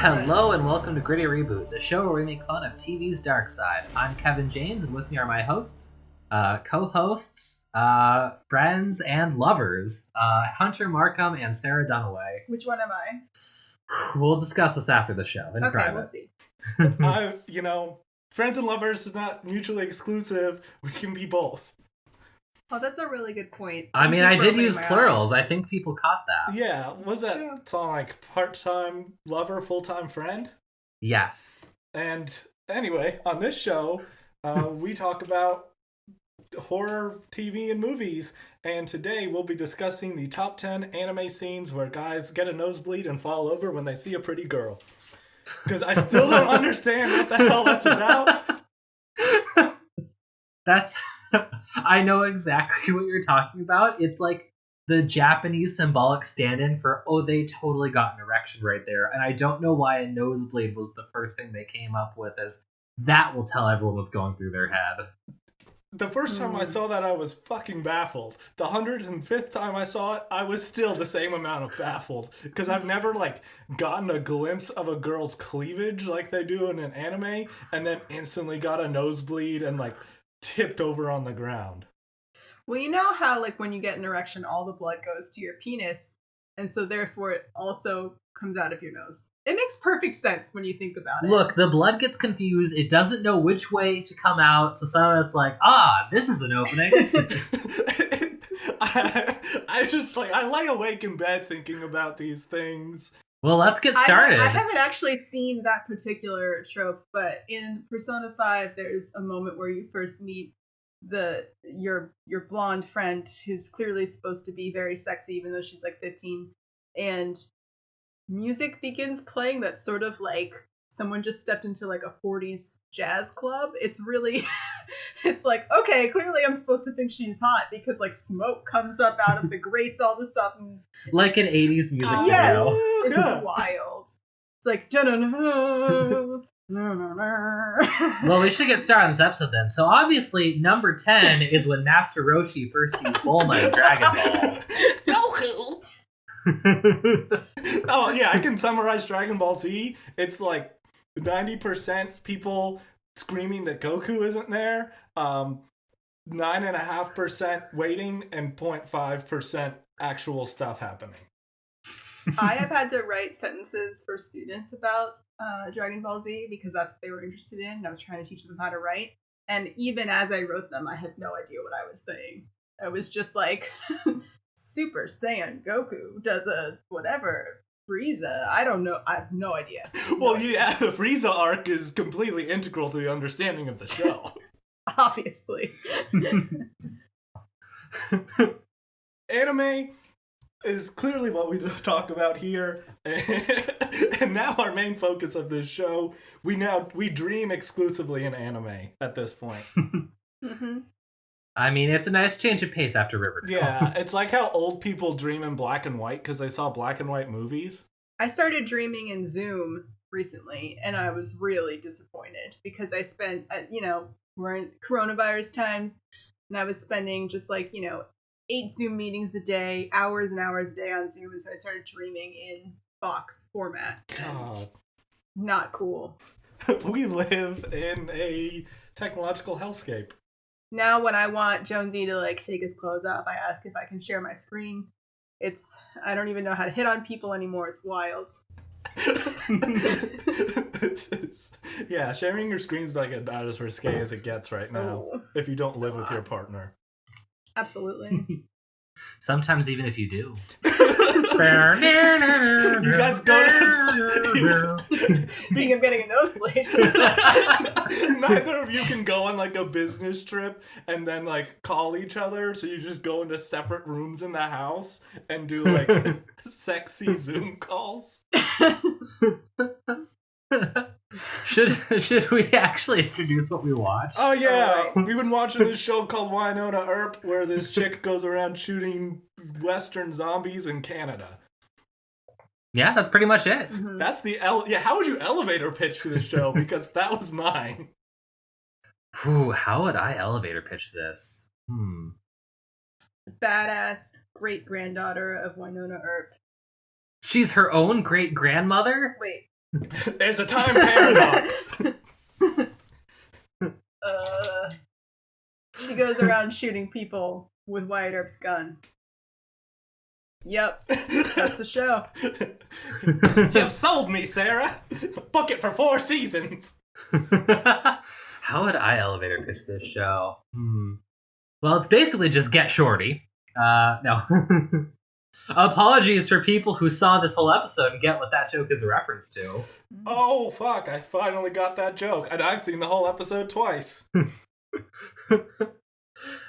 Hello and welcome to Gritty Reboot, the show where we make fun of TV's dark side. I'm Kevin James, and with me are my hosts, co-hosts, friends, and lovers, Hunter Markham and Sarah Dunaway. Which one am I? We'll discuss this after the show in private. We'll see. Friends and lovers is not mutually exclusive. We can be both. Oh, that's a really good point. I mean, I did use plurals. I think people caught that. Yeah, was that song like part-time lover, full-time friend? Yes. And anyway, on this show, we talk about horror TV and movies. And today we'll be discussing the top 10 anime scenes where guys get a nosebleed and fall over when they see a pretty girl. Because I still don't understand what the hell that's about. I know exactly what you're talking about. It's like the Japanese symbolic stand-in for, oh, they totally got an erection right there. And I don't know why a nosebleed was the first thing they came up with, as that will tell everyone what's going through their head. The first time I saw that, I was fucking baffled. The 105th time I saw it, I was still the same amount of baffled. Because I've never, gotten a glimpse of a girl's cleavage like they do in an anime, and then instantly got a nosebleed and, tipped over on the ground. Well, you know how, when you get an erection, all the blood goes to your penis, and so therefore it also comes out of your nose. It makes perfect sense when you think about it. Look, the blood gets confused. It doesn't know which way to come out, so some of it's like, this is an opening. I lay awake in bed thinking about these things. Well, let's get started. I haven't actually seen that particular trope, but in Persona 5, there's a moment where you first meet your blonde friend who's clearly supposed to be very sexy, even though she's 15, and music begins playing that's sort of like someone just stepped into a 40s jazz club. It's really it's okay, clearly I'm supposed to think she's hot because smoke comes up out of the grates all of a sudden. Like an 80s music video. Yes, it's wild. It's like Well, we should get started on this episode then. So obviously number 10 is when Master Roshi first sees Bulma in Dragon Ball. Goku! Oh yeah, I can summarize Dragon Ball Z. It's 90% people screaming that Goku isn't there, 9.5% waiting, and 0.5% actual stuff happening. I have had to write sentences for students about Dragon Ball Z because that's what they were interested in, and I was trying to teach them how to write. And even as I wrote them, I had no idea what I was saying. I was just Super Saiyan Goku does a whatever. Frieza, I don't know. I have no idea. Well, yeah, the Frieza arc is completely integral to the understanding of the show. Obviously. Anime is clearly what we talk about here. And now our main focus of this show, we dream exclusively in anime at this point. Mm-hmm. I mean, it's a nice change of pace after Riverdale. Yeah, it's like how old people dream in black and white because they saw black and white movies. I started dreaming in Zoom recently, and I was really disappointed because I spent, we're in coronavirus times, and I was spending just 8 Zoom meetings a day, hours and hours a day on Zoom, and so I started dreaming in box format. God. Not cool. We live in a technological hellscape. Now when I want Jonesy to take his clothes off, I ask if I can share my screen. I don't even know how to hit on people anymore. It's wild. Yeah, sharing your screen's about as risque as it gets right now if you don't live with your partner. Absolutely. Sometimes even if you do. You guys go to... Speaking of getting a nosebleed. Neither of you can go on a business trip and then call each other, so you just go into separate rooms in the house and do sexy Zoom calls. Should we actually introduce what we watched? Oh yeah, we've been watching this show called Wynonna Earp, where this chick goes around shooting Western zombies in Canada. Yeah, that's pretty much it. Mm-hmm. That's the how would you elevator pitch to the show? Because that was mine. How would I elevator pitch this? Badass great-granddaughter of Wynonna Earp. She's her own great-grandmother? Wait, There's a time paradox. She goes around shooting people with Wyatt Earp's gun. Yep, that's the show. You've sold me, Sarah. Book it for 4 seasons. How would I elevator pitch this show? Well, it's basically just Get Shorty. No. Apologies for people who saw this whole episode and get what that joke is a reference to. Oh, fuck. I finally got that joke. And I've seen the whole episode twice.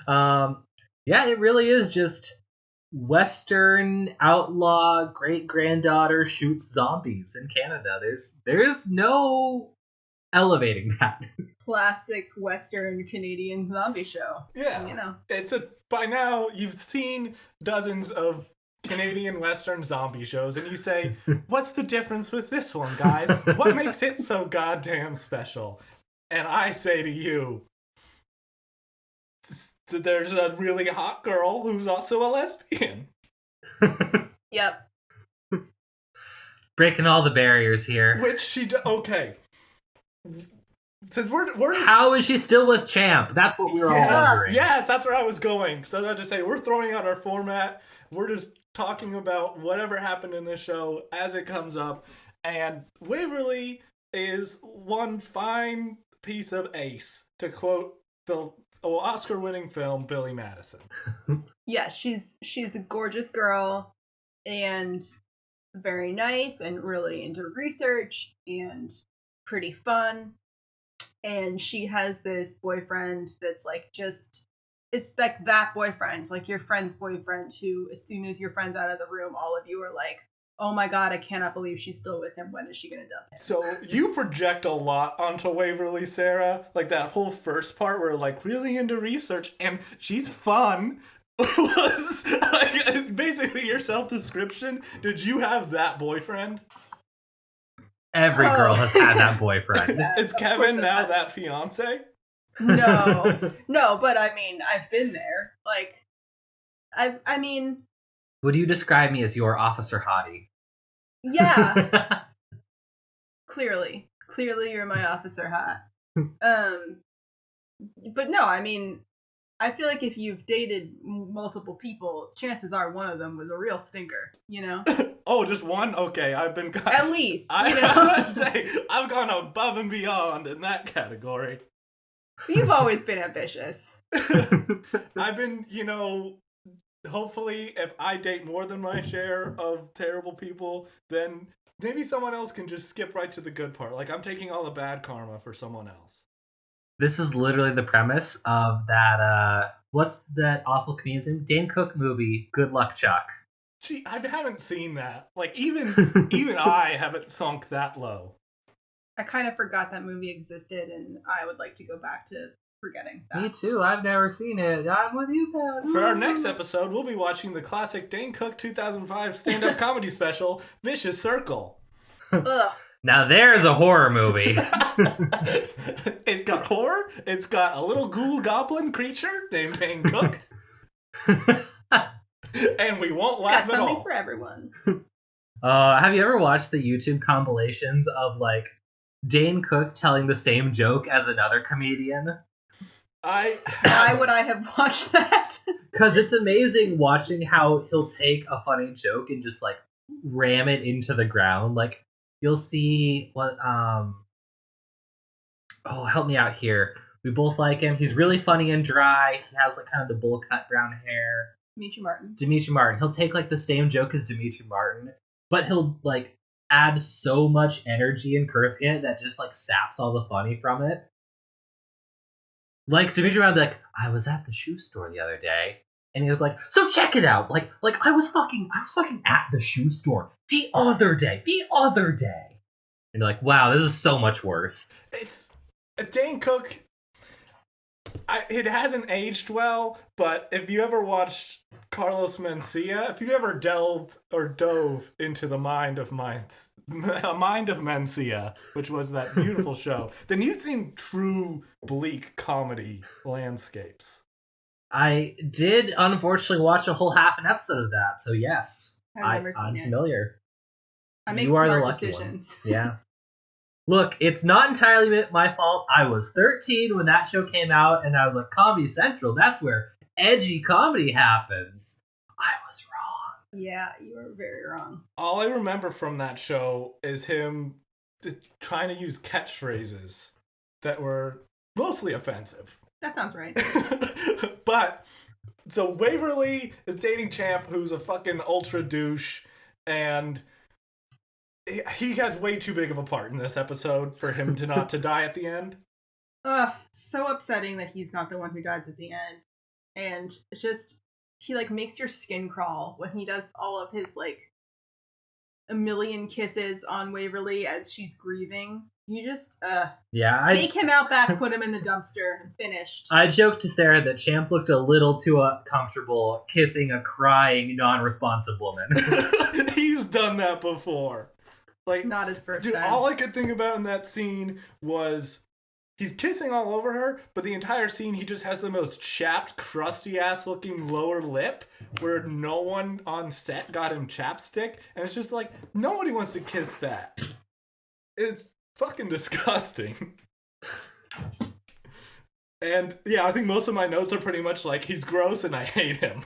Yeah, it really is just Western outlaw great-granddaughter shoots zombies in Canada. There's no elevating that. Classic Western Canadian zombie show. Yeah. You know. By now, you've seen dozens of Canadian Western zombie shows, and you say, what's the difference with this one, guys? What makes it so goddamn special? And I say to you, that there's a really hot girl who's also a lesbian. Yep. Breaking all the barriers here. Which okay. Since we're just, how is she still with Champ? That's what we were all wondering. Yes, that's where I was going. So I was about to say, we're throwing out our format. We're just talking about whatever happened in this show as it comes up. And Waverly is one fine piece of ace, to quote the Oscar-winning film Billy Madison. Yes, she's a gorgeous girl and very nice and really into research and pretty fun. And she has this boyfriend that's like it's like that boyfriend, like your friend's boyfriend, who as soon as your friend's out of the room, all of you are like, oh my god, I cannot believe she's still with him. When is she gonna dump him? So you project a lot onto Waverly, Sarah. Like that whole first part where like really into research and she's fun was like basically your self-description. Did you have that boyfriend? Every girl has had that boyfriend. Yeah, Is Kevin now that fiance? No, but I mean, I've been there. Like, I mean, would you describe me as your officer hottie? Yeah. Clearly, you're my officer hot. But no, I mean, I feel like if you've dated multiple people, chances are one of them was a real stinker, you know? Oh, just one? Okay, I've been... At least, you know? I would say, I've gone above and beyond in that category. You've always been ambitious. I've been, hopefully if I date more than my share of terrible people, then maybe someone else can just skip right to the good part. Like, I'm taking all the bad karma for someone else. This is literally the premise of that, what's that awful comedian's name? Dane Cook movie, Good Luck Chuck. Gee, I haven't seen that. Like, even I haven't sunk that low. I kind of forgot that movie existed, and I would like to go back to forgetting that. Me too. I've never seen it. I'm with you, man. For our next episode, we'll be watching the classic Dane Cook 2005 stand-up comedy special, Vicious Circle. Ugh. Now there's a horror movie. It's got horror. It's got a little ghoul goblin creature named Dane Cook. And we won't laugh at all. Something for everyone. Have you ever watched the YouTube compilations of, like, Dane Cook telling the same joke as another comedian? Why would I have watched that? Because it's amazing watching how he'll take a funny joke and just, like, ram it into the ground. Like, you'll see what, help me out here. We both like him. He's really funny and dry. He has, like, kind of the bowl cut brown hair. Dimitri Martin. He'll take, like, the same joke as Dimitri Martin, but he'll, like, add so much energy in cursing it that just, like, saps all the funny from it. Like, Dimitri Martin would be like, I was at the shoe store the other day, and he would be like, so check it out. Like I was fucking at the shoe store the other day. And you're like, wow, this is so much worse. It's Dane Cook. It hasn't aged well, but if you ever watched Carlos Mencia, if you ever delved or dove into the mind of Mencia, which was that beautiful show, then you've seen true bleak comedy landscapes. I did, unfortunately, watch a whole half an episode of that, so yes, I've never seen I'm it. familiar. I make you are smart the lucky decisions. One. Yeah. Look, it's not entirely my fault. I was 13 when that show came out, and I was like, Comedy Central, that's where edgy comedy happens. I was wrong. Yeah, you were very wrong. All I remember from that show is him trying to use catchphrases that were mostly offensive. That sounds right. But, so Waverly is dating Champ, who's a fucking ultra douche, and he has way too big of a part in this episode for him to not to die at the end. Ugh, so upsetting that he's not the one who dies at the end. And just, he, like, makes your skin crawl when he does all of his, like, a million kisses on Waverly as she's grieving. You just, take him out back, put him in the dumpster, and finished. I joked to Sarah that Champ looked a little too comfortable kissing a crying, non-responsive woman. He's done that before. Like, not his first dude, time. all I could think about in that scene was he's kissing all over her, but the entire scene he just has the most chapped, crusty-ass looking lower lip where no one on set got him chapstick, and it's just like, nobody wants to kiss that. It's fucking disgusting. And yeah, I think most of my notes are pretty much like, he's gross and I hate him.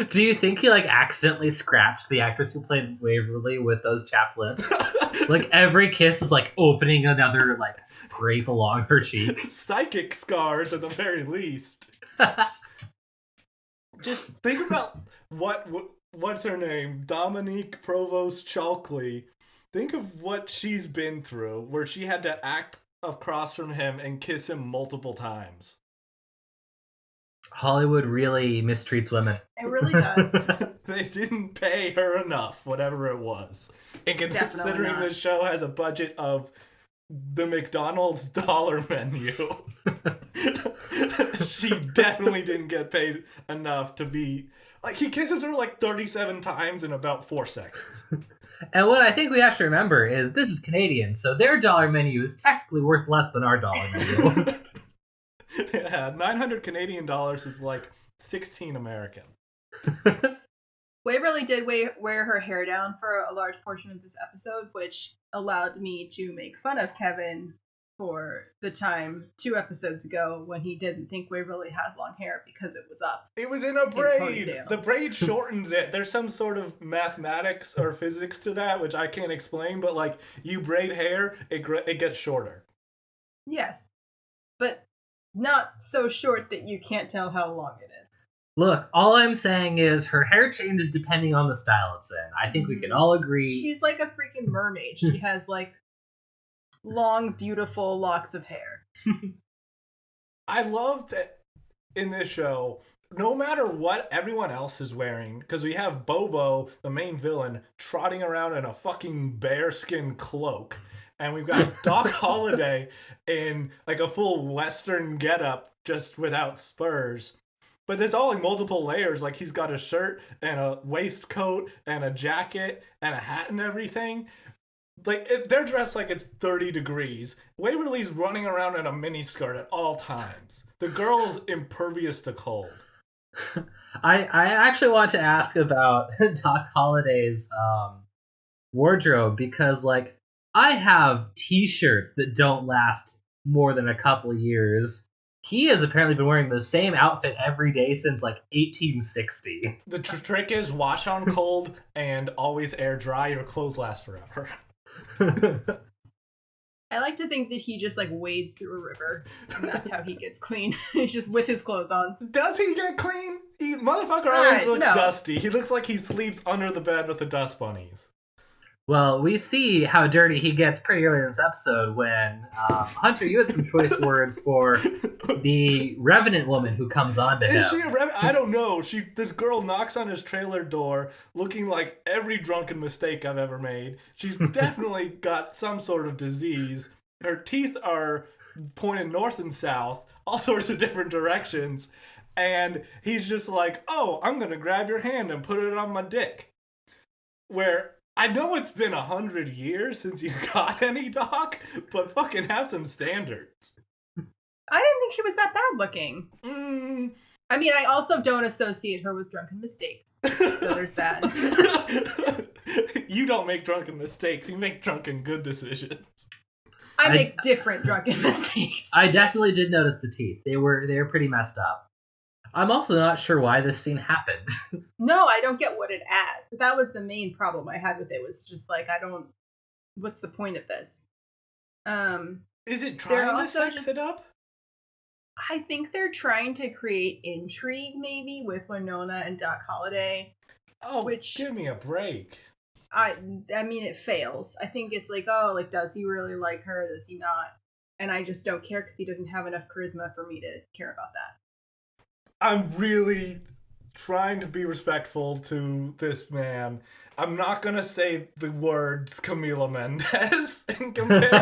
Do you think he like accidentally scratched the actress who played Waverly with those chapped lips? Like every kiss is like opening another like scrape along her cheek. Psychic scars at the very least. Just think about what's her name? Dominique Provost-Chalkley. Think of what she's been through, where she had to act across from him and kiss him multiple times. Hollywood really mistreats women. It really does. They didn't pay her enough, whatever it was. And considering this show has a budget of the McDonald's dollar menu, she definitely didn't get paid enough to be... Like, he kisses her like 37 times in about 4 seconds. And what I think we have to remember is this is Canadian, so their dollar menu is technically worth less than our dollar menu. Yeah, 900 Canadian dollars is like 16 American. Waverly did wear her hair down for a large portion of this episode, which allowed me to make fun of Kevin for the time 2 episodes ago when he didn't think Waverly had long hair because it was up. It was in a braid. The braid shortens it. There's some sort of mathematics or physics to that, which I can't explain, but like you braid hair, it gets shorter. Yes, but not so short that you can't tell how long it is. Look, all I'm saying is her hair changes depending on the style it's in. I think we can all agree. She's like a freaking mermaid. She has like long, beautiful locks of hair. I love that in this show, no matter what everyone else is wearing, because we have Bobo, the main villain, trotting around in a fucking bearskin cloak. And we've got Doc Holliday in like a full Western getup, just without spurs. But there's all like multiple layers. Like he's got a shirt and a waistcoat and a jacket and a hat and everything. Like they're dressed like it's 30 degrees. Waverly's running around in a miniskirt at all times. The girl's impervious to cold. I actually want to ask about Doc Holliday's wardrobe because like I have t-shirts that don't last more than a couple years. He has apparently been wearing the same outfit every day since like 1860. The trick is wash on cold and always air dry. Your clothes last forever. I like to think that he just like wades through a river and that's how he gets clean. He's just with his clothes on. Does he get clean? Motherfucker always looks dusty. He looks like he sleeps under the bed with the dust bunnies. Well, we see how dirty he gets pretty early in this episode when, Hunter, you had some choice words for the Revenant woman who comes on to him. Is she a Revenant? I don't know. This girl knocks on his trailer door looking like every drunken mistake I've ever made. She's definitely got some sort of disease. Her teeth are pointed north and south, all sorts of different directions. And he's just like, oh, I'm going to grab your hand and put it on my dick. Where... I know it's been 100 years since you got any, Doc, but fucking have some standards. I didn't think she was that bad looking. I mean, I also don't associate her with drunken mistakes. So there's that. You don't make drunken mistakes. You make drunken good decisions. I make different drunken mistakes. I definitely did notice the teeth. They were pretty messed up. I'm also not sure why this scene happened. No, I don't get what it adds. That was the main problem I had with it. Was just like, what's the point of this? Is it trying to sex it up? I think they're trying to create intrigue, maybe, with Wynonna and Doc Holliday. Oh, give me a break. I mean, it fails. I think it's like, oh, like, does he really like her? Does he not? And I just don't care because he doesn't have enough charisma for me to care about that. I'm really trying to be respectful to this man. I'm not going to say the words Camila Mendes in comparison.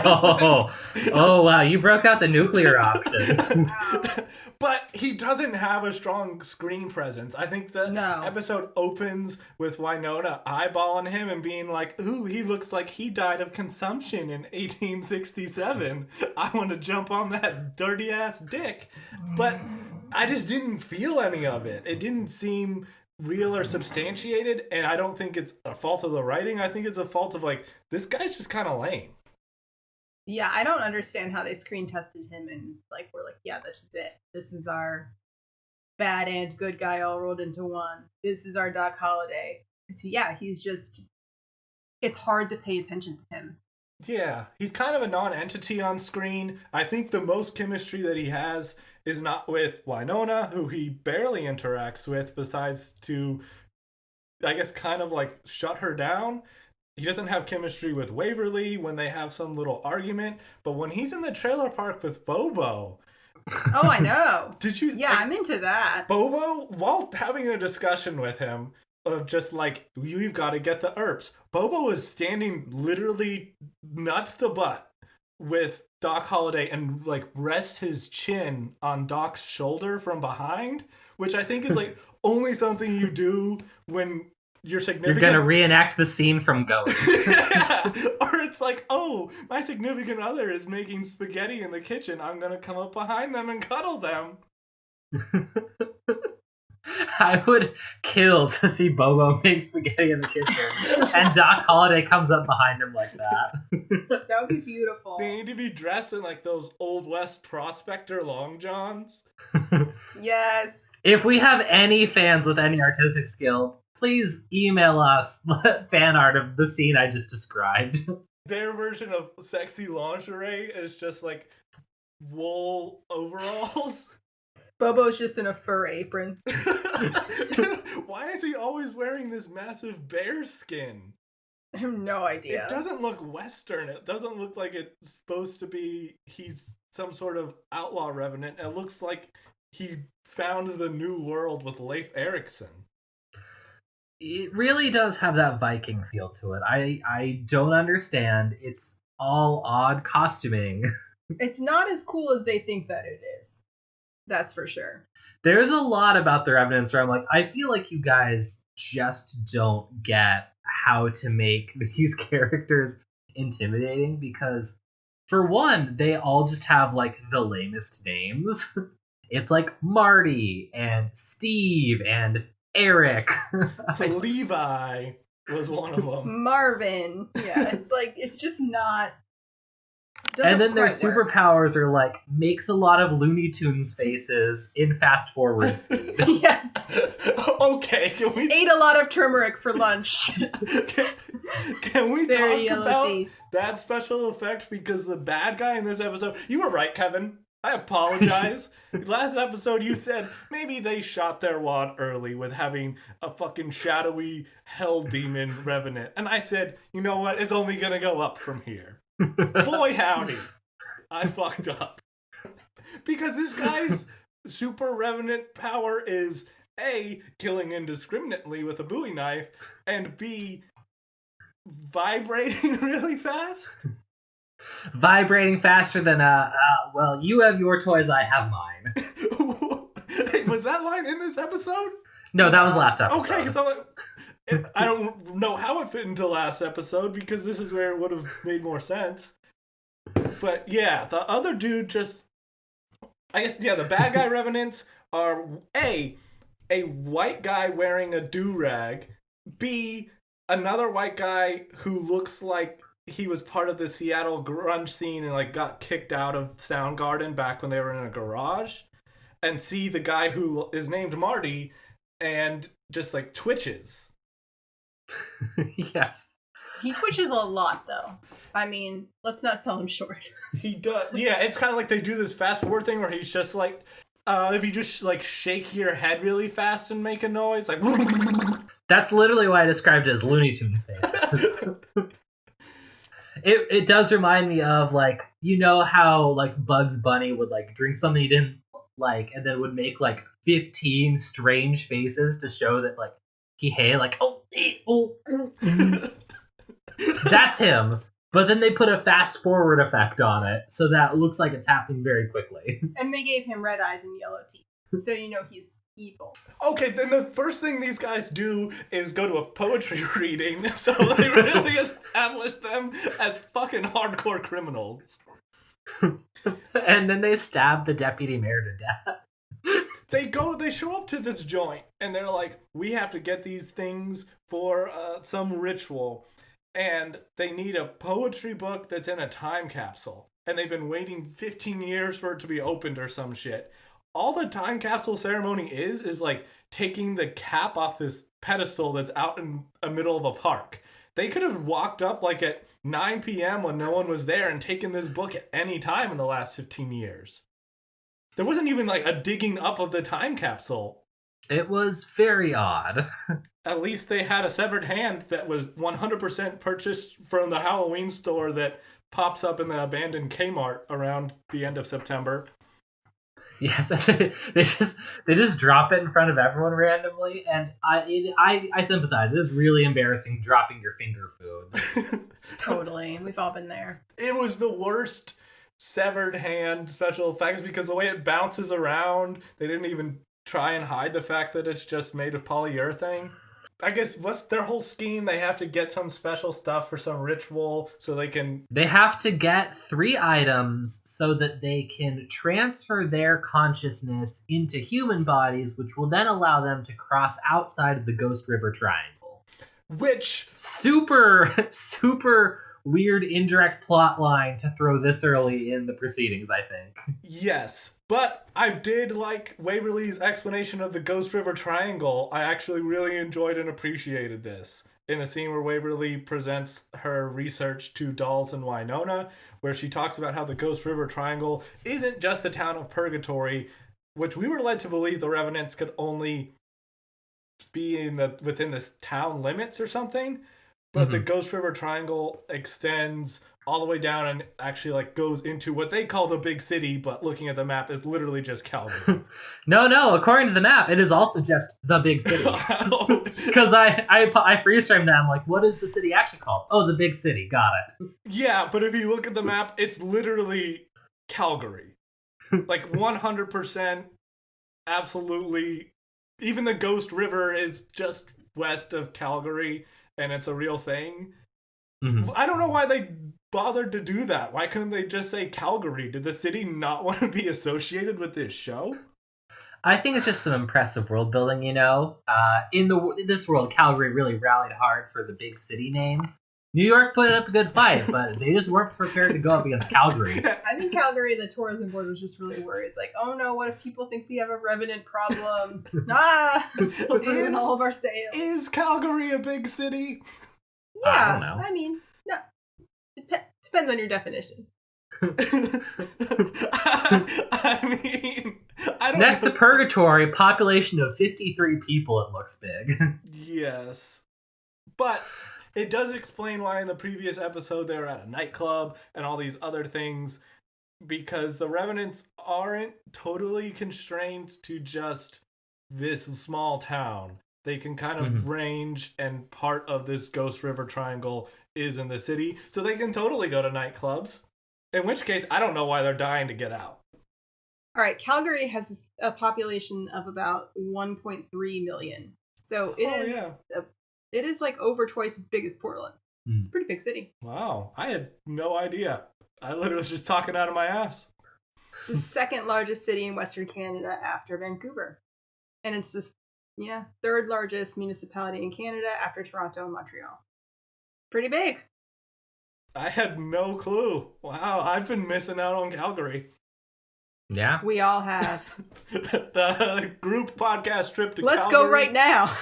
Oh, wow. You broke out the nuclear option. But he doesn't have a strong screen presence. I think the episode opens with Wynonna eyeballing him and being like, ooh, he looks like he died of consumption in 1867. I want to jump on that dirty-ass dick. But I just didn't feel any of it. It didn't seem real or substantiated, and I don't think it's a fault of the writing. I think it's a fault of, like, this guy's just kind of lame. Yeah, I don't understand how they screen tested him and, like, we're like, yeah, this is it. This is our bad and good guy all rolled into one. This is our Doc Holliday. Yeah, he's just, it's hard to pay attention to him. Yeah, he's kind of a non-entity on screen. I think the most chemistry that he has is not with Wynonna, who he barely interacts with, besides to, I guess, kind of like shut her down. He doesn't have chemistry with Waverly when they have some little argument, but when he's in the trailer park with Bobo... Oh, I know. Did you... Yeah, I'm into that. Bobo, while having a discussion with him, of just like, you've got to get the Earps. Bobo was standing literally nuts to butt with Doc Holliday and like rests his chin on Doc's shoulder from behind, which I think is like only something you do when you're significant. You're gonna reenact the scene from Ghost. Yeah. Or it's like, oh, my significant other is making spaghetti in the kitchen. I'm gonna come up behind them and cuddle them. I would kill to see Bobo make spaghetti in the kitchen, and Doc Holliday comes up behind him like that. That would be beautiful. They need to be dressed in like those Old West prospector long johns. Yes. If we have any fans with any artistic skill, please email us fan art of the scene I just described. Their version of sexy lingerie is just like wool overalls. Bobo's just in a fur apron. Why is he always wearing this massive bear skin? I have no idea. It doesn't look Western. It doesn't look like it's supposed to be he's some sort of outlaw revenant. It looks like he found the new world with Leif Erikson. It really does have that Viking feel to it. I don't understand. It's all odd costuming. It's not as cool as they think that it is. That's for sure. There's a lot about the Revenants where I'm like, I feel like you guys just don't get how to make these characters intimidating because, for one, they all just have, like, the lamest names. It's like Marty and Steve and Eric. Levi was one of them. Marvin. Yeah, it's like, it's just not... And then their superpowers are like, makes a lot of Looney Tunes faces in fast forward speed. Yes. Okay, can we... Ate a lot of turmeric for lunch. Can we Very talk about teeth. that special effect? Because the bad guy in this episode... You were right, Kevin. I apologize. Last episode you said maybe they shot their wad early with having a fucking shadowy hell demon revenant. And I said, you know what? It's only gonna go up from here. Boy howdy, I fucked up. Because this guy's super revenant power is A, killing indiscriminately with a Bowie knife, and B, vibrating really fast. Vibrating faster than, well, you have your toys, I have mine. Hey, was that line in this episode? No, that was last episode. Okay, because I don't know how it fit into last episode because this is where it would have made more sense. But yeah, the other dude just... I guess, yeah, the bad guy revenants are A, a white guy wearing a do-rag, B, another white guy who looks like he was part of the Seattle grunge scene and like got kicked out of Soundgarden back when they were in a garage, and C, the guy who is named Marty and just like twitches. Yes. He twitches a lot, though. I mean, let's not sell him short. He does. Yeah, it's kind of like they do this fast forward thing where he's just like, if you just like shake your head really fast and make a noise, like. That's literally why I described it as Looney Tunes face. It does remind me of, like, you know how like Bugs Bunny would like drink something he didn't like and then would make like 15 strange faces to show that like he hated, like, oh. That's him. But then they put a fast forward effect on it, so that looks like it's happening very quickly. And they gave him red eyes and yellow teeth, so you know he's evil. Okay, then the first thing these guys do is go to a poetry reading, so they really establish them as fucking hardcore criminals. And then they stab the deputy mayor to death. They show up to this joint, and they're like, we have to get these things for some ritual. And they need a poetry book that's in a time capsule. And they've been waiting 15 years for it to be opened or some shit. All the time capsule ceremony is like taking the cap off this pedestal that's out in the middle of a park. They could have walked up like at 9 p.m. when no one was there and taken this book at any time in the last 15 years. There wasn't even like a digging up of the time capsule. It was very odd. At least they had a severed hand that was 100% purchased from the Halloween store that pops up in the abandoned Kmart around the end of September. Yes, they just drop it in front of everyone randomly, and I sympathize. It's really embarrassing dropping your finger food. Totally, we've all been there. It was the worst severed hand special effects because the way it bounces around, they didn't even try and hide the fact that it's just made of polyurethane. I guess what's their whole scheme? They have to get some special stuff for some ritual so they can... They have to get 3 items so that they can transfer their consciousness into human bodies, which will then allow them to cross outside of the Ghost River Triangle. Which... Super weird indirect plot line to throw this early in the proceedings, I think. Yes. But I did like Waverly's explanation of the Ghost River Triangle. I actually really enjoyed and appreciated this. In a scene where Waverly presents her research to Dolls and Wynonna, where she talks about how the Ghost River Triangle isn't just a town of purgatory, which we were led to believe the Revenants could only be within this town limits or something. But the Ghost River Triangle extends all the way down and actually like goes into what they call the big city, but looking at the map is literally just Calgary. No, according to the map, it is also just the big city. Because I freeze framed that. I'm like, what is the city actually called? Oh, the big city. Got it. Yeah, but if you look at the map, it's literally Calgary. Like 100%, absolutely. Even the Ghost River is just west of Calgary, and it's a real thing. Mm-hmm. I don't know why they bothered to do that. Why couldn't they just say Calgary? Did the city not want to be associated with this show? I think it's just some impressive world building, you know. In this world, Calgary really rallied hard for the big city name. New York put up a good fight, but they just weren't prepared to go up against Calgary. I think Calgary, the tourism board, was just really worried. Like, oh no, what if people think we have a revenant problem? We'll ruin all of our sales. Is Calgary a big city? Yeah, I don't know. I mean, no. Depends on your definition. I mean, I don't Next know. to Purgatory, population of 53 people, it looks big. Yes. But it does explain why in the previous episode they were at a nightclub and all these other things, because the Revenants aren't totally constrained to just this small town. They can kind of range, and part of this Ghost River Triangle is in the city, so they can totally go to nightclubs. In which case, I don't know why they're dying to get out. All right, Calgary has a population of about 1.3 million. So it is like over twice as big as Portland. It's a pretty big city. Wow, I had no idea. I literally was just talking out of my ass. It's the second largest city in Western Canada after Vancouver. And it's the third largest municipality in Canada after Toronto and Montreal. Pretty big. I had no clue. Wow, I've been missing out on Calgary. Yeah. We all have. The group podcast trip to Calgary. Let's go right now.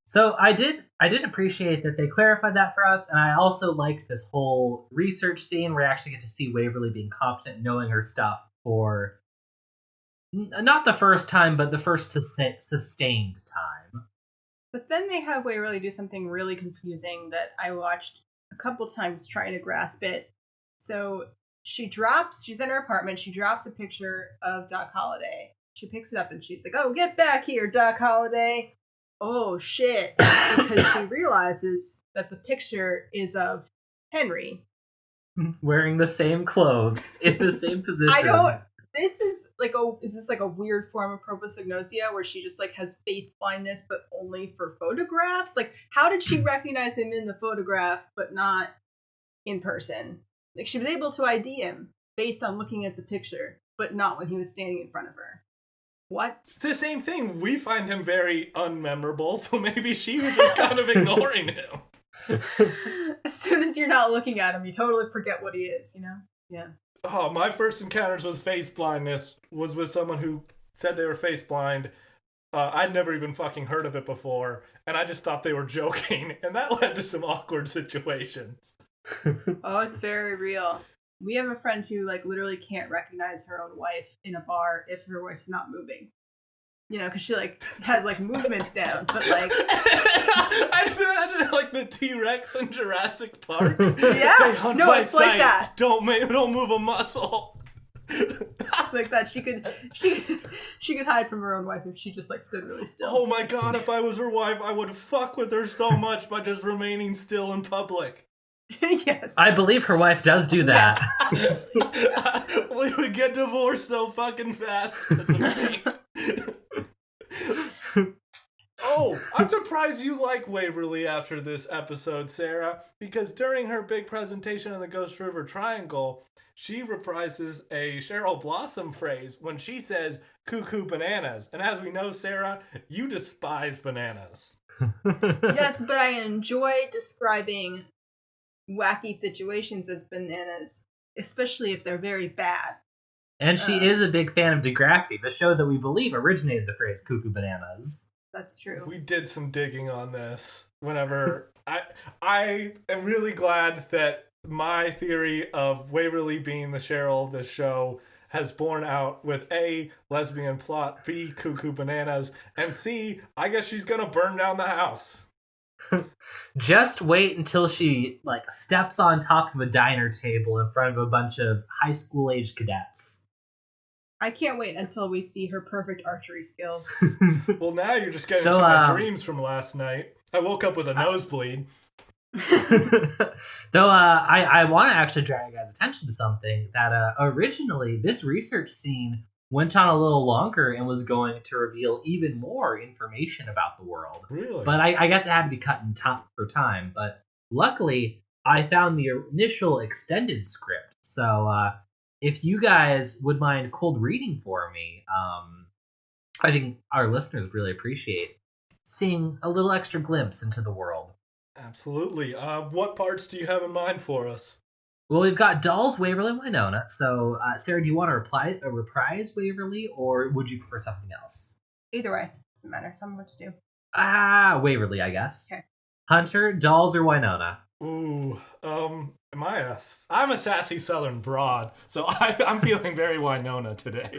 So I did appreciate that they clarified that for us, and I also liked this whole research scene where you actually get to see Waverly being competent, knowing her stuff for not the first time, but the first sustained time. But then they have Waverly do something really confusing that I watched a couple times trying to grasp it. So she's in her apartment, she drops a picture of Doc Holliday. She picks it up and she's like, "Oh, get back here, Doc Holliday." Oh, shit. Because she realizes that the picture is of Henry. Wearing the same clothes, in the same position. Is this like a weird form of prosopagnosia where she just like has face blindness but only for photographs? Like, how did she recognize him in the photograph but not in person? Like, she was able to ID him based on looking at the picture, but not when he was standing in front of her. What? It's the same thing. We find him very unmemorable, so maybe she was just kind of ignoring him. As soon as you're not looking at him, you totally forget what he is, you know? Yeah. Oh, my first encounters with face blindness was with someone who said they were face blind. I'd never even fucking heard of it before, and I just thought they were joking, and that led to some awkward situations. Oh, it's very real. We have a friend who like literally can't recognize her own wife in a bar if her wife's not moving. You know, because she like has like movements down, but like I just imagine like the T-Rex in Jurassic Park. Yeah, They hunt no, by it's sight. like that. Don't move a muscle. It's like that. She could hide from her own wife if she just like stood really still. Oh my god! If I was her wife, I would fuck with her so much by just remaining still in public. Yes. I believe her wife does do that. Yes. We would get divorced so fucking fast. That's amazing. Oh, I'm surprised you like Waverly after this episode, Sarah, because during her big presentation on the Ghost River Triangle, she reprises a Cheryl Blossom phrase when she says cuckoo bananas. And as we know, Sarah, you despise bananas. Yes, but I enjoy describing wacky situations as bananas, especially if they're very bad. And she is a big fan of Degrassi, the show that we believe originated the phrase cuckoo bananas. That's true. We did some digging on this whenever I am really glad that my theory of Waverly being the Cheryl of this show has borne out with A, lesbian plot, B, cuckoo bananas, and C, I guess she's gonna burn down the house. Just wait until she like steps on top of a diner table in front of a bunch of high school age cadets. I can't wait until we see her perfect archery skills. Well, now you're just getting into my dreams from last night. I woke up with a nosebleed. Though I want to actually draw you guys' attention to something that originally this research scene went on a little longer and was going to reveal even more information about the world. Really? But I guess it had to be cut in for time. But luckily, I found the initial extended script. So if you guys would mind cold reading for me, I think our listeners really appreciate seeing a little extra glimpse into the world. Absolutely. What parts do you have in mind for us? Well, we've got Dolls, Waverly, and Wynonna. So, Sarah, do you want to reprise Waverly, or would you prefer something else? Either way, doesn't matter. Tell me what to do. Waverly, I guess. Okay. Hunter, Dolls, or Wynonna? Ooh, I'm a sassy Southern broad, so I'm feeling very Wynonna today.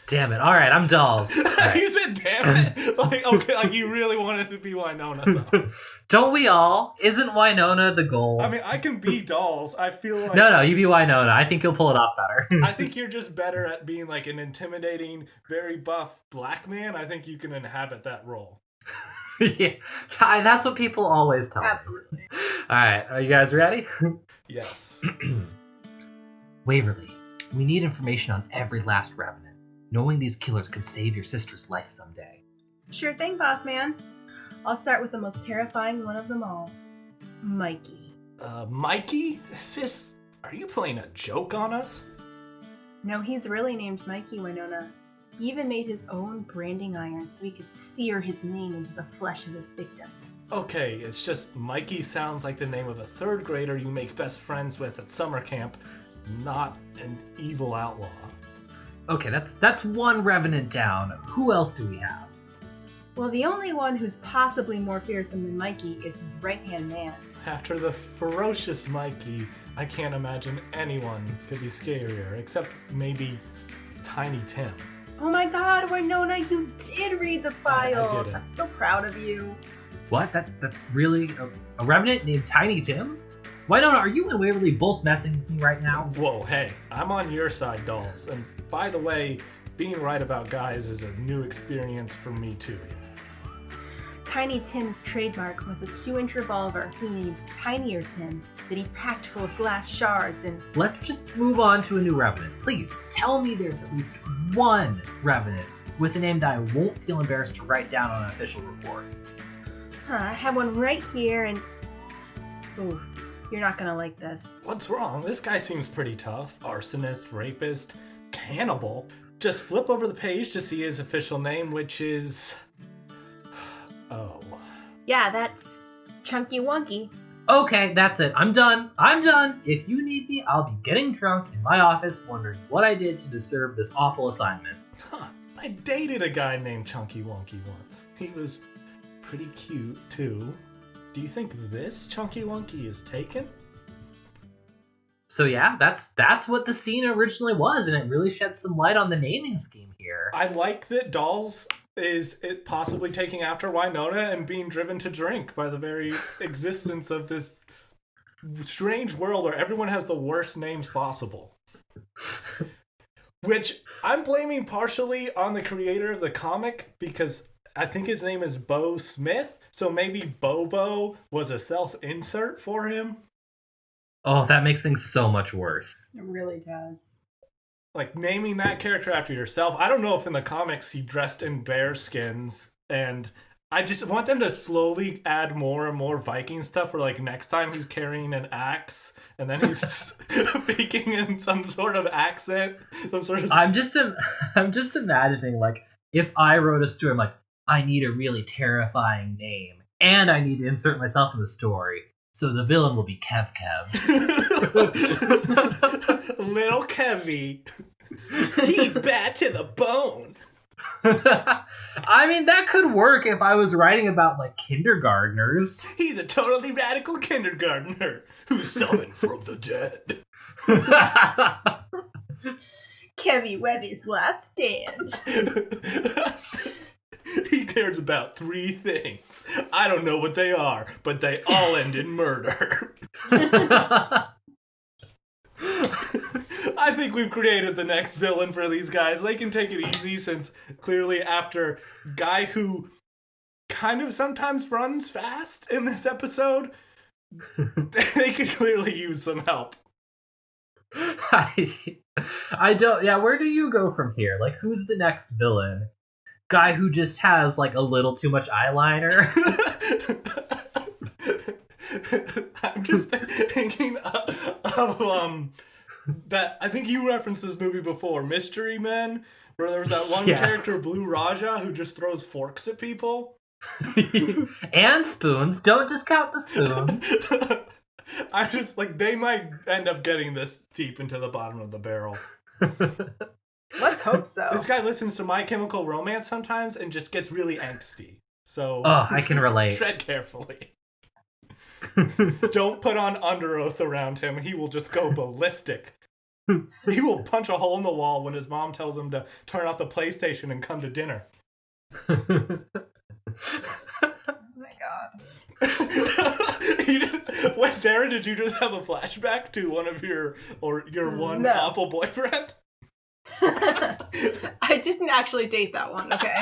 Damn it! All right, I'm Dolls. Right. You said "damn it," like you really wanted to be Wynonna, though. Don't we all? Isn't Wynonna the goal? I mean, I can be Dolls. I feel like no, you be Wynonna. I think you'll pull it off better. I think you're just better at being like an intimidating, very buff black man. I think you can inhabit that role. Yeah, that's what people always tell me. Absolutely. All right, are you guys ready? Yes. Waverly, we need information on every last revenant. Knowing these killers could save your sister's life someday. Sure thing, boss man. I'll start with the most terrifying one of them all. Mikey. Mikey? Sis, are you playing a joke on us? No, he's really named Mikey, Wynonna. He even made his own branding iron so he could sear his name into the flesh of his victims. Okay, it's just Mikey sounds like the name of a third grader you make best friends with at summer camp, not an evil outlaw. Okay, that's one revenant down. Who else do we have? Well, the only one who's possibly more fearsome than Mikey is his right-hand man. After the ferocious Mikey, I can't imagine anyone could be scarier, except maybe Tiny Tim. Oh my god, Wynonna, you did read the files! I did it. I'm so proud of you. What? That's really a revenant named Tiny Tim? Wynonna, are you and Waverly both messing with me right now? Whoa, hey, I'm on your side, dolls. And by the way, being right about guys is a new experience for me too. Tiny Tim's trademark was a 2-inch revolver he named Tinier Tim that he packed full of glass shards and... Let's just move on to a new revenant. Please, tell me there's at least one revenant with a name that I won't feel embarrassed to write down on an official report. I have one right here and... Ooh, you're not gonna like this. What's wrong? This guy seems pretty tough. Arsonist, rapist, cannibal. Just flip over the page to see his official name, which is... Oh. Yeah, that's Chunky Wonky. Okay, that's it. I'm done. If you need me, I'll be getting drunk in my office wondering what I did to deserve this awful assignment. Huh. I dated a guy named Chunky Wonky once. He was pretty cute, too. Do you think this Chunky Wonky is taken? So yeah, that's what the scene originally was, and it really sheds some light on the naming scheme here. I like that Dolls is it possibly taking after Wynonna and being driven to drink by the very existence of this strange world where everyone has the worst names possible. Which I'm blaming partially on the creator of the comic because I think his name is Bo Smith, so maybe Bobo was a self-insert for him. Oh, that makes things so much worse. It really does. Like, naming that character after yourself. I don't know if in the comics he dressed in bear skins, and I just want them to slowly add more and more Viking stuff where, like, next time he's carrying an axe, and then he's speaking in some sort of accent, some sort of... I'm just imagining, like, if I wrote a story, I'm like, I need a really terrifying name, and I need to insert myself in the story. So the villain will be Kev Kev. Little Kevy. He's bad to the bone. I mean, that could work if I was writing about, like, kindergartners. He's a totally radical kindergartner who's summoned from the dead. Kevy Webby's last stand. He cares about 3 things. I don't know what they are, but they all end in murder. I think we've created the next villain for these guys. They can take it easy since clearly after guy who kind of sometimes runs fast in this episode, they could clearly use some help. I don't... Yeah, where do you go from here? Like, who's the next villain? Guy who just has, like, a little too much eyeliner? I'm just thinking of that. I think you referenced this movie before, Mystery Men, where there was that one character, Blue Raja, who just throws forks at people. And spoons. Don't discount the spoons. I just, like, they might end up getting this deep into the bottom of the barrel. Let's hope so. This guy listens to My Chemical Romance sometimes and just gets really angsty. So I can relate. Tread carefully. Don't put on Under Oath around him. He will just go ballistic. He will punch a hole in the wall when his mom tells him to turn off the PlayStation and come to dinner. Oh my god. Sarah, did you just have a flashback to one of your one awful boyfriend? I didn't actually date that one, okay?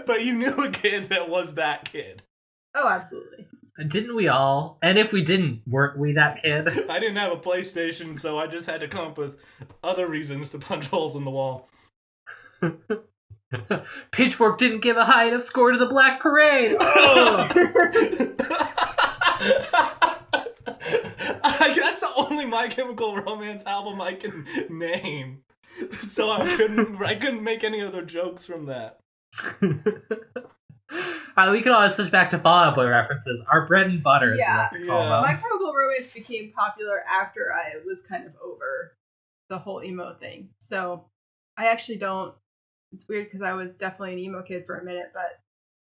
But you knew a kid that was that kid. Oh, absolutely. Didn't we all? And if we didn't, weren't we that kid? I didn't have a PlayStation, so I just had to come up with other reasons to punch holes in the wall. Pitchfork didn't give a high enough score to the Black Parade! Oh! That's the only My Chemical Romance album I can name. So I couldn't make any other jokes from that. We can always switch back to Fall Out Boy references. Our bread and butter, as we like to call them. My Chemical Romance became popular after I was kind of over the whole emo thing. So I actually don't. It's weird because I was definitely an emo kid for a minute, but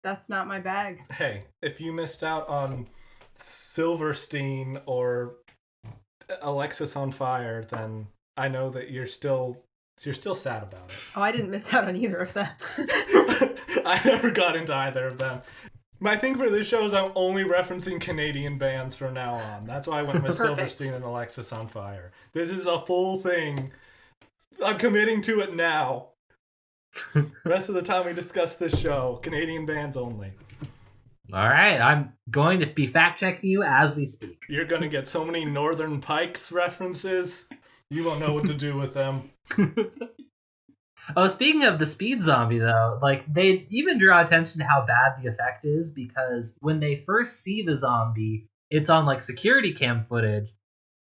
that's not my bag. Hey, if you missed out on Silverstein or Alexis on Fire, then I know that you're still sad about it. Oh, I didn't miss out on either of them. I never got into either of them. My thing for this show is I'm only referencing Canadian bands from now on. That's why I went with Silverstein and Alexis on Fire. This is a full thing. I'm committing to it now. Rest of the time we discuss this show, Canadian bands only. All right, I'm going to be fact-checking you as we speak. You're going to get so many Northern Pikes references, you won't know what to do with them. Oh, speaking of the speed zombie, though, like, they even draw attention to how bad the effect is, because when they first see the zombie, it's on, like, security cam footage,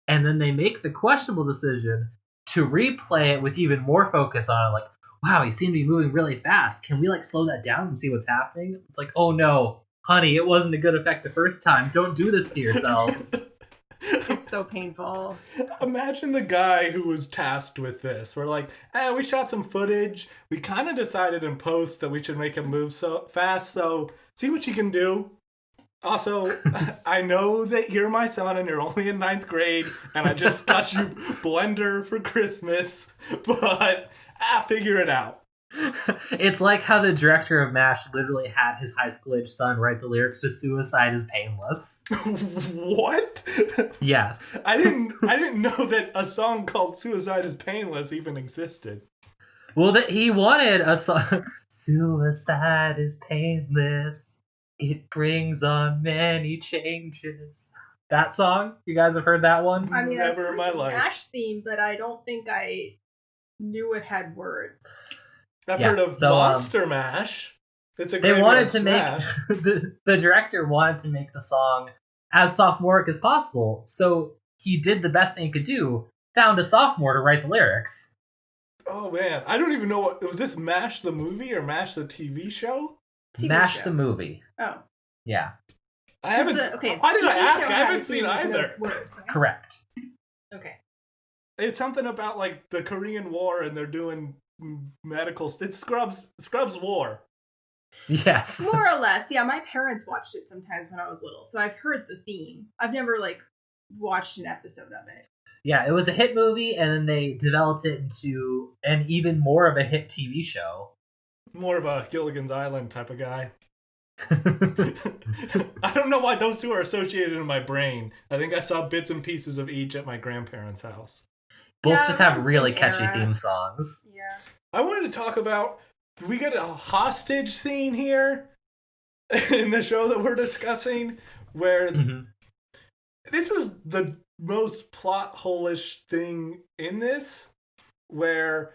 and then they make the questionable decision to replay it with even more focus on it, like, wow, he seemed to be moving really fast. Can we, like, slow that down and see what's happening? It's like, oh no, honey, it wasn't a good effect the first time. Don't do this to yourselves. It's so painful. Imagine the guy who was tasked with this. We're like, we shot some footage. We kind of decided in post that we should make him move so fast, so see what you can do. Also, I know that you're my son and you're only in 9th grade, and I just got you Blender for Christmas, but figure it out. It's like how the director of MASH literally had his high school age son write the lyrics to "Suicide is Painless." What? Yes. I didn't know that a song called "Suicide is Painless" even existed. Well, he wanted a song. Suicide is painless. It brings on many changes. That song? You guys have heard that one? I mean, never in my life. MASH theme, but I don't think I knew it had words. I've heard of Monster Mash. It's a they wanted to smash. make the director wanted to make the song as sophomoric as possible, so he did the best thing he could do, found a sophomore to write the lyrics. Oh man, I don't even know what was this. MASH the movie or MASH the TV show? MASH the movie. Oh, yeah. I haven't. Why did I ask? I haven't seen either. Words, right? Correct. Okay. It's something about like the Korean War and they're doing medical. It's Scrubs War. Yes. More or less. Yeah, my parents watched it sometimes when I was little, so I've heard the theme. I've never watched an episode of it. Yeah, it was a hit movie, and then they developed it into an even more of a hit TV show. More of a Gilligan's Island type of guy. I don't know why those two are associated in my brain. I think I saw bits and pieces of each at my grandparents' house. Both just have really catchy theme songs. Yeah. I wanted to talk about, we get a hostage scene here in the show that we're discussing, where this is the most plot hole-ish thing in this, where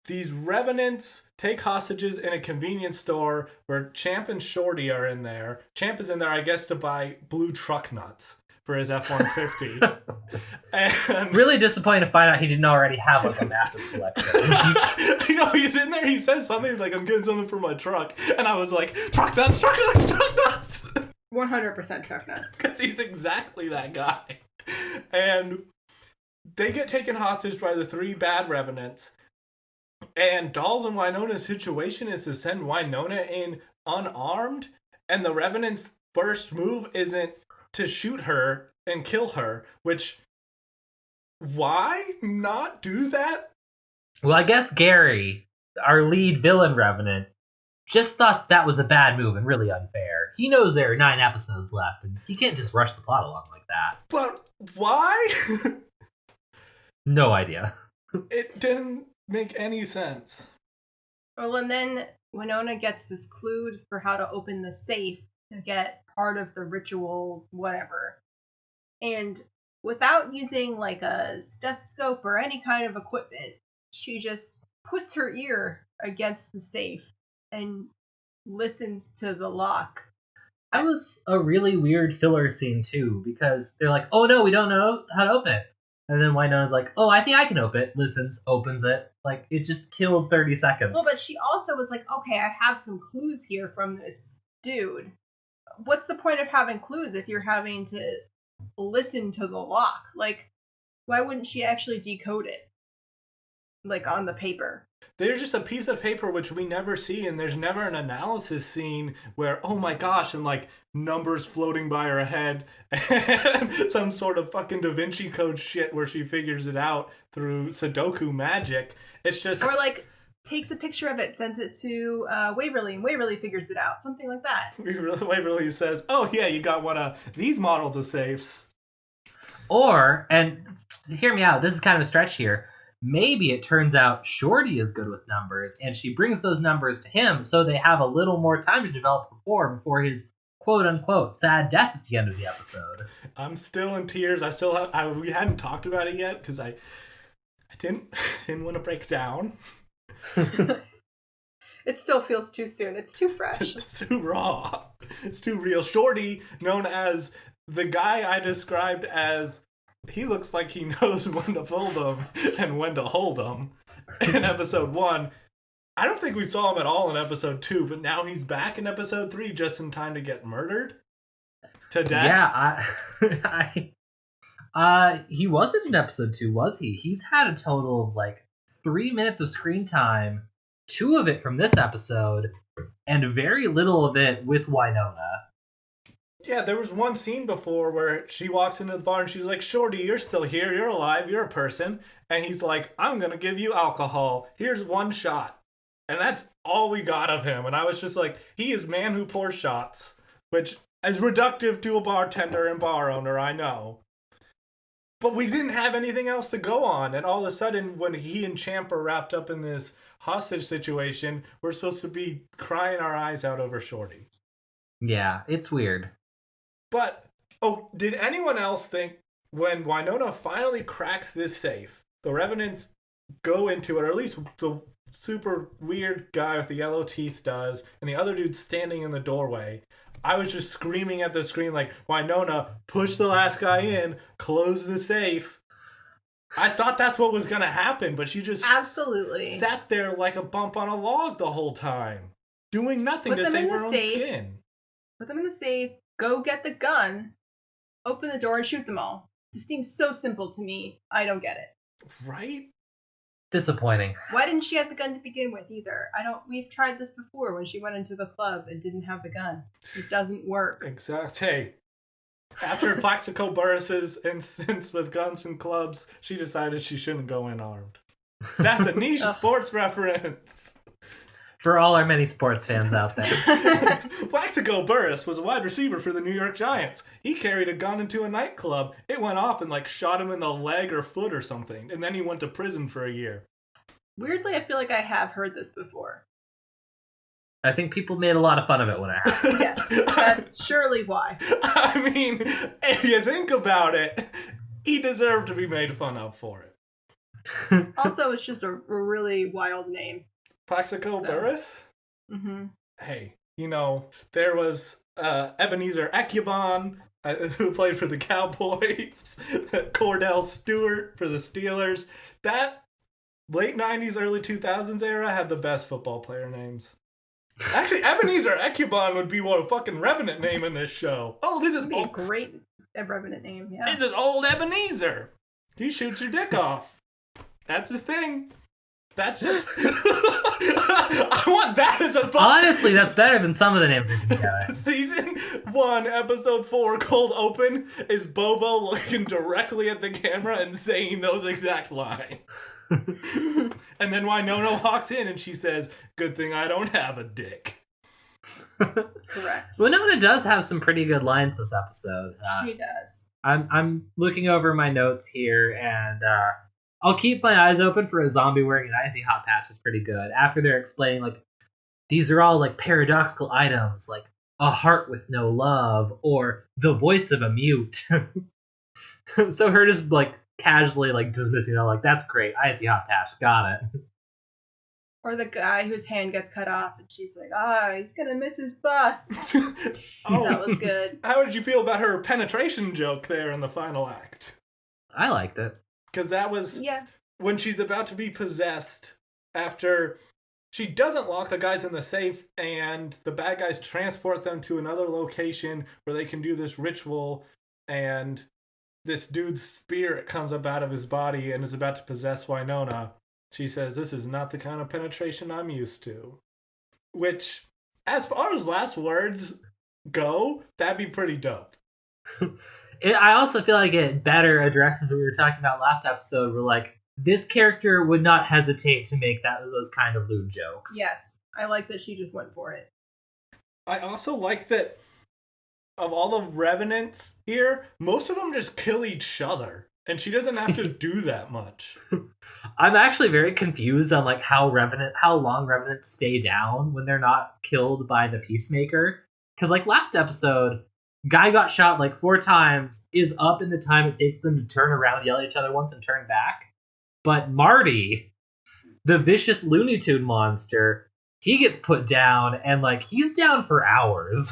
these revenants take hostages in a convenience store where Champ and Shorty are in there. Champ is in there, I guess, to buy blue truck nuts for his F-150. And really disappointed to find out he didn't already have like a massive collection. You know, he's in there, he says something like, I'm getting something for my truck. And I was like, truck nuts, truck nuts, truck nuts! 100% truck nuts. Because he's exactly that guy. And they get taken hostage by the three bad revenants. And Dolls and Wynonna's situation is to send Wynonna in unarmed. And the revenant's first move isn't to shoot her and kill her. Which, why not do that? Well, I guess Gary, our lead villain revenant, just thought that was a bad move and really unfair. He knows there are 9 episodes left, and he can't just rush the plot along like that. But why? No idea. It didn't make any sense. Well, and then Wynonna gets this clue for how to open the safe to get part of the ritual, whatever. And without using like a stethoscope or any kind of equipment, she just puts her ear against the safe and listens to the lock. That was a really weird filler scene too, because they're like, "Oh no, we don't know how to open it," and then Wynona's like, "Oh, I think I can open it." Listens, opens it. Like it just killed 30 seconds. Well, but she also was like, "Okay, I have some clues here from this dude. What's the point of having clues if you're having to listen to the lock? Like, why wouldn't she actually decode it, like on the paper?" There's just a piece of paper which we never see, and there's never an analysis scene where, oh my gosh, and like numbers floating by her head, and some sort of fucking Da Vinci Code shit where she figures it out through Sudoku magic. It's just. Or like takes a picture of it, sends it to Waverly, and Waverly figures it out. Something like that. Waverly says, oh yeah, you got one of these models of safes. Or, and hear me out, this is kind of a stretch here. Maybe it turns out Shorty is good with numbers, and she brings those numbers to him so they have a little more time to develop rapport before his quote-unquote sad death at the end of the episode. I'm still in tears. I still have. We hadn't talked about it yet because I didn't want to break down. It still feels too soon. It's too fresh. It's too raw. It's too real. Shorty, known as the guy I described as, he looks like he knows when to fold them and when to hold them in episode 1. I don't think we saw him at all in episode 2, but now he's back in episode 3 just in time to get murdered to death. Yeah, he wasn't in episode 2, was he? He's had a total of like 3 minutes of screen time, 2 of it from this episode, and very little of it with Wynonna. Yeah, there was one scene before where she walks into the bar and she's like, Shorty, you're still here, you're alive, you're a person. And he's like, I'm gonna give you alcohol. Here's 1 shot. And that's all we got of him. And I was just like, he is man who pours shots, which is reductive to a bartender and bar owner, I know. But we didn't have anything else to go on. And all of a sudden, when he and Champ are wrapped up in this hostage situation, we're supposed to be crying our eyes out over Shorty. Yeah, it's weird. But, oh, did anyone else think when Wynonna finally cracks this safe, the Revenants go into it, or at least the super weird guy with the yellow teeth does, and the other dude's standing in the doorway, I was just screaming at the screen like, Wynonna, push the last guy in, close the safe. I thought that's what was going to happen, but she just absolutely sat there like a bump on a log the whole time, doing nothing to save her own skin. Put them in the safe, go get the gun, open the door, and shoot them all. This seems so simple to me. I don't get it. Right? Disappointing. Why didn't she have the gun to begin with either? We've tried this before when she went into the club and didn't have the gun. It doesn't work. Exactly. Hey, after Plaxico Burrus's instance with guns and clubs, she decided she shouldn't go in armed. That's a niche sports reference. For all our many sports fans out there. Plaxico Burrus was a wide receiver for the New York Giants. He carried a gun into a nightclub. It went off and shot him in the leg or foot or something. And then he went to prison for a year. Weirdly, I feel like I have heard this before. I think people made a lot of fun of it when it happened. Yes, that's surely why. I mean, if you think about it, he deserved to be made fun of for it. Also, it's just a really wild name. Plaxico Burrus? Mm-hmm. Hey, there was Ebenezer Ecubon, who played for the Cowboys, Cordell Stewart for the Steelers. That late 90s, early 2000s era had the best football player names. Actually, Ebenezer Ecubon would be a fucking Revenant name in this show. Oh, this is a great Revenant name, yeah. This is old Ebenezer. He shoots your dick off. That's his thing. That's just... I want that as a... Honestly, that's better than some of the names they've got. Season 1, episode 4, Cold Open, is Bobo looking directly at the camera and saying those exact lines. And then Wynonna walks in and she says, good thing I don't have a dick. Correct. Wynonna does have some pretty good lines this episode. She does. I'm looking over my notes here, and I'll keep my eyes open for a zombie wearing an icy hot patch is pretty good. After they're explaining, these are all, paradoxical items, like a heart with no love, or the voice of a mute. So her just, casually, dismissing it, that's great, icy hot patch, got it. Or the guy whose hand gets cut off, and she's like, he's gonna miss his bus. That was good. How did you feel about her penetration joke there in the final act? I liked it. Because that was when she's about to be possessed after she doesn't lock the guys in the safe and the bad guys transport them to another location where they can do this ritual, and this dude's spirit comes up out of his body and is about to possess Wynonna. She says, "This is not the kind of penetration I'm used to." Which, as far as last words go, that'd be pretty dope. I also feel like it better addresses what we were talking about last episode, where like this character would not hesitate to make those kind of lewd jokes. Yes, I like that she just went for it. I also like that of all the revenants here, most of them just kill each other, and she doesn't have to do that much. I'm actually very confused on like how long revenants stay down when they're not killed by the Peacemaker. Because like last episode, guy got shot like 4 times, is up in the time it takes them to turn around, yell at each other once, and turn back. But Marty, the vicious Looney Tune monster, he gets put down, and like he's down for hours.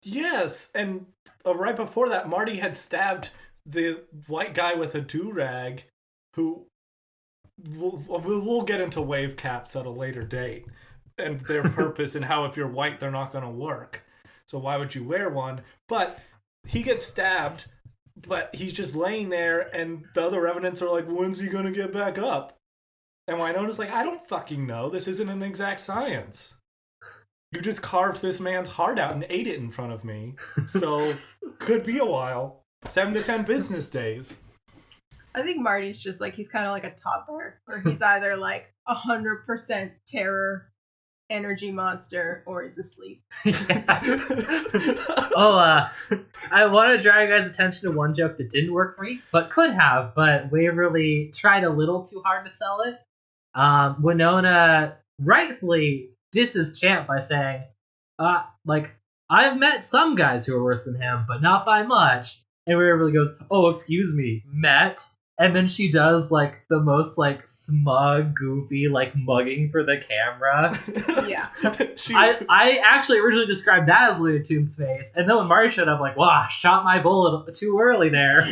Yes, and right before that, Marty had stabbed the white guy with a do-rag, who we'll get into wave caps at a later date, and their purpose and how if you're white, they're not going to work. So why would you wear one? But he gets stabbed, but he's just laying there, and the other revenants are like, when's he going to get back up? And Wynonna's like, I don't fucking know. This isn't an exact science. You just carved this man's heart out and ate it in front of me. So, could be a while. 7 to 10 business days. I think Marty's just like, he's kind of like a toddler, where he's either like 100% terror energy monster or he's asleep. I want to draw you guys' attention to one joke that didn't work for me, but could have, but Waverly tried a little too hard to sell it. Wynonna rightfully disses Champ by saying, I've met some guys who are worse than him, but not by much. And Waverly goes, oh, excuse me, met? And then she does, like, the most, like, smug, goofy, like, mugging for the camera. Yeah. I actually originally described that as Looney Tunes face, and then when Marty showed up, like, wow, shot my bullet too early there.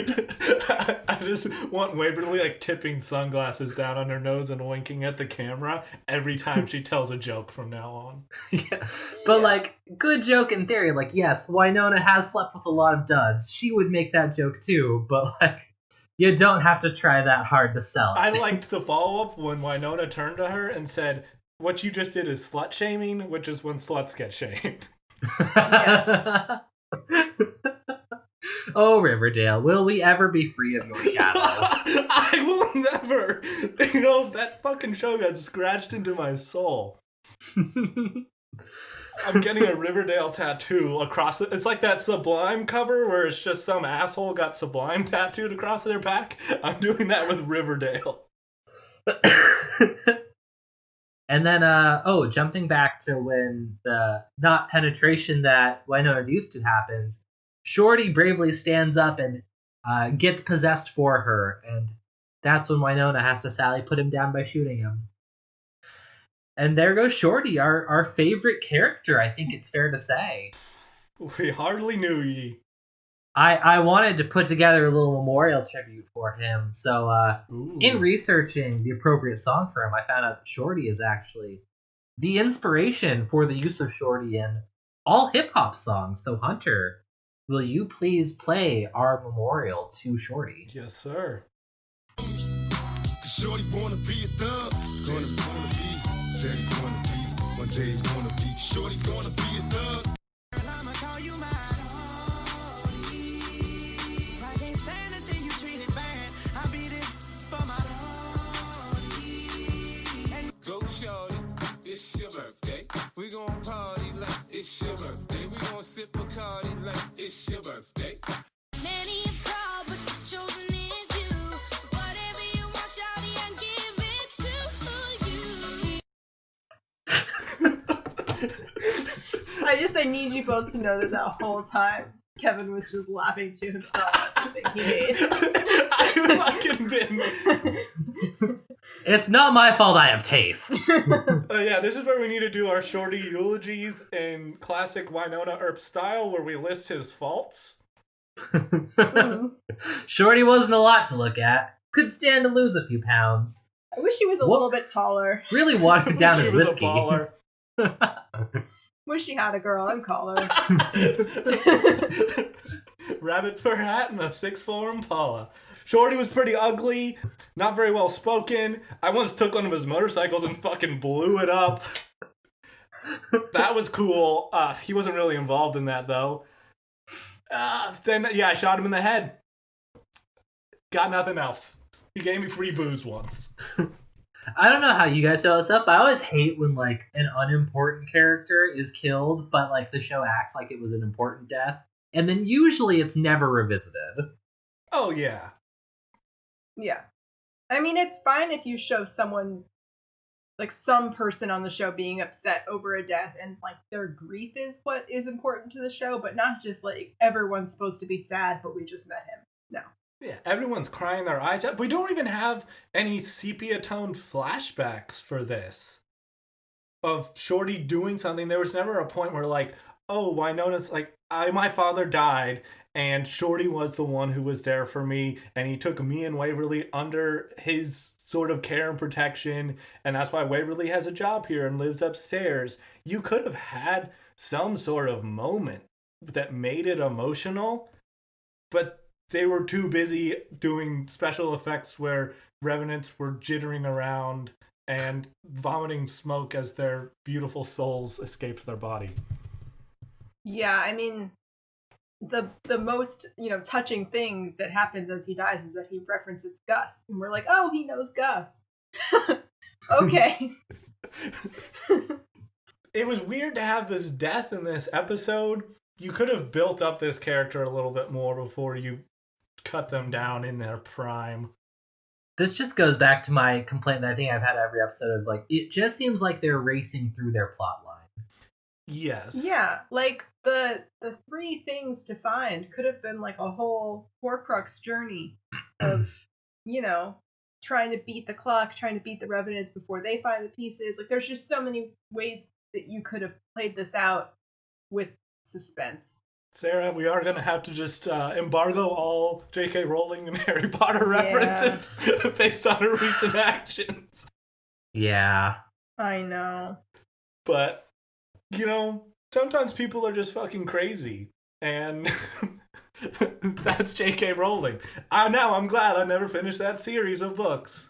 I just want Waverly, like, tipping sunglasses down on her nose and winking at the camera every time she tells a joke from now on. Yeah. But, like, good joke in theory. Like, yes, Wynonna has slept with a lot of duds. She would make that joke, too, but, like, you don't have to try that hard to sell it. I liked the follow-up when Wynonna turned to her and said, what you just did is slut-shaming, which is when sluts get shamed. Yes. Oh, Riverdale, will we ever be free of your shadow? I will never. You know, that fucking show got scratched into my soul. I'm getting a Riverdale tattoo across it. It's like that Sublime cover where it's just some asshole got Sublime tattooed across their back. I'm doing that with Riverdale. And then, jumping back to when the not penetration that Wynonna's used to happens, Shorty bravely stands up and gets possessed for her, and that's when Wynonna has to sadly put him down by shooting him. And there goes Shorty, our favorite character, I think it's fair to say. We hardly knew ye. I wanted to put together a little memorial tribute for him, so in researching the appropriate song for him, I found out that Shorty is actually the inspiration for the use of Shorty in all hip-hop songs. So Hunter, will you please play our memorial to Shorty? Yes, sir. Shorty wanna be a thug, gonna be. Said he's gonna be, one day he's gonna be. Shorty's gonna be a thug. I'ma call you my Shorty. If I can't stand to see you treated bad, I'll be this for my Shorty. Go Shorty, it's your birthday. We gon' party like it's your birthday. We gon' sip Bacardi like it's your birthday. Many have called, but the chosen is you. Whatever you want, Shorty, I'll give it to you. I need you both to know that whole time Kevin was just laughing to himself at the thing he made. I fucking been. It's not my fault I have taste. Yeah, this is where we need to do our Shorty eulogies in classic Wynonna Earp style, where we list his faults. Shorty wasn't a lot to look at. Could stand to lose a few pounds. I wish he was a little bit taller. Really watered down his She was a whiskey. baller. Wish he had a girl. I'd call her. Rabbit fur hat and a 6'4" Impala. Shorty was pretty ugly, not very well spoken. I once took one of his motorcycles and fucking blew it up. That was cool. He wasn't really involved in that, though. Then I shot him in the head. Got nothing else. He gave me free booze once. I don't know how you guys feel this up, but I always hate when like an unimportant character is killed, but like the show acts like it was an important death, and then usually it's never revisited. Oh, yeah. Yeah. I mean, it's fine if you show someone, like some person on the show being upset over a death and like their grief is what is important to the show, but not just like everyone's supposed to be sad, but we just met him. No. Yeah, everyone's crying their eyes out. We don't even have any sepia-toned flashbacks for this. Of Shorty doing something. There was never a point where like, oh, Wynonna's like, my father died, and Shorty was the one who was there for me, and he took me and Waverly under his sort of care and protection, and that's why Waverly has a job here and lives upstairs. You could have had some sort of moment that made it emotional, but they were too busy doing special effects where revenants were jittering around and vomiting smoke as their beautiful souls escaped their body. Yeah, I mean, the most, touching thing that happens as he dies is that he references Gus. And we're like, oh, he knows Gus. Okay. It was weird to have this death in this episode. You could have built up this character a little bit more before you cut them down in their prime. This just goes back to my complaint that I think I've had every episode of like, it just seems like they're racing through their plot line. Yes. Yeah, like the 3 things to find could have been like a whole Horcrux journey of, trying to beat the clock, trying to beat the revenants before they find the pieces. Like there's just so many ways that you could have played this out with suspense. Sarah, we are going to have to just embargo all J.K. Rowling and Harry Potter references based on her recent actions. Yeah. I know. But, sometimes people are just fucking crazy. And that's J.K. Rowling. I'm glad I never finished that series of books.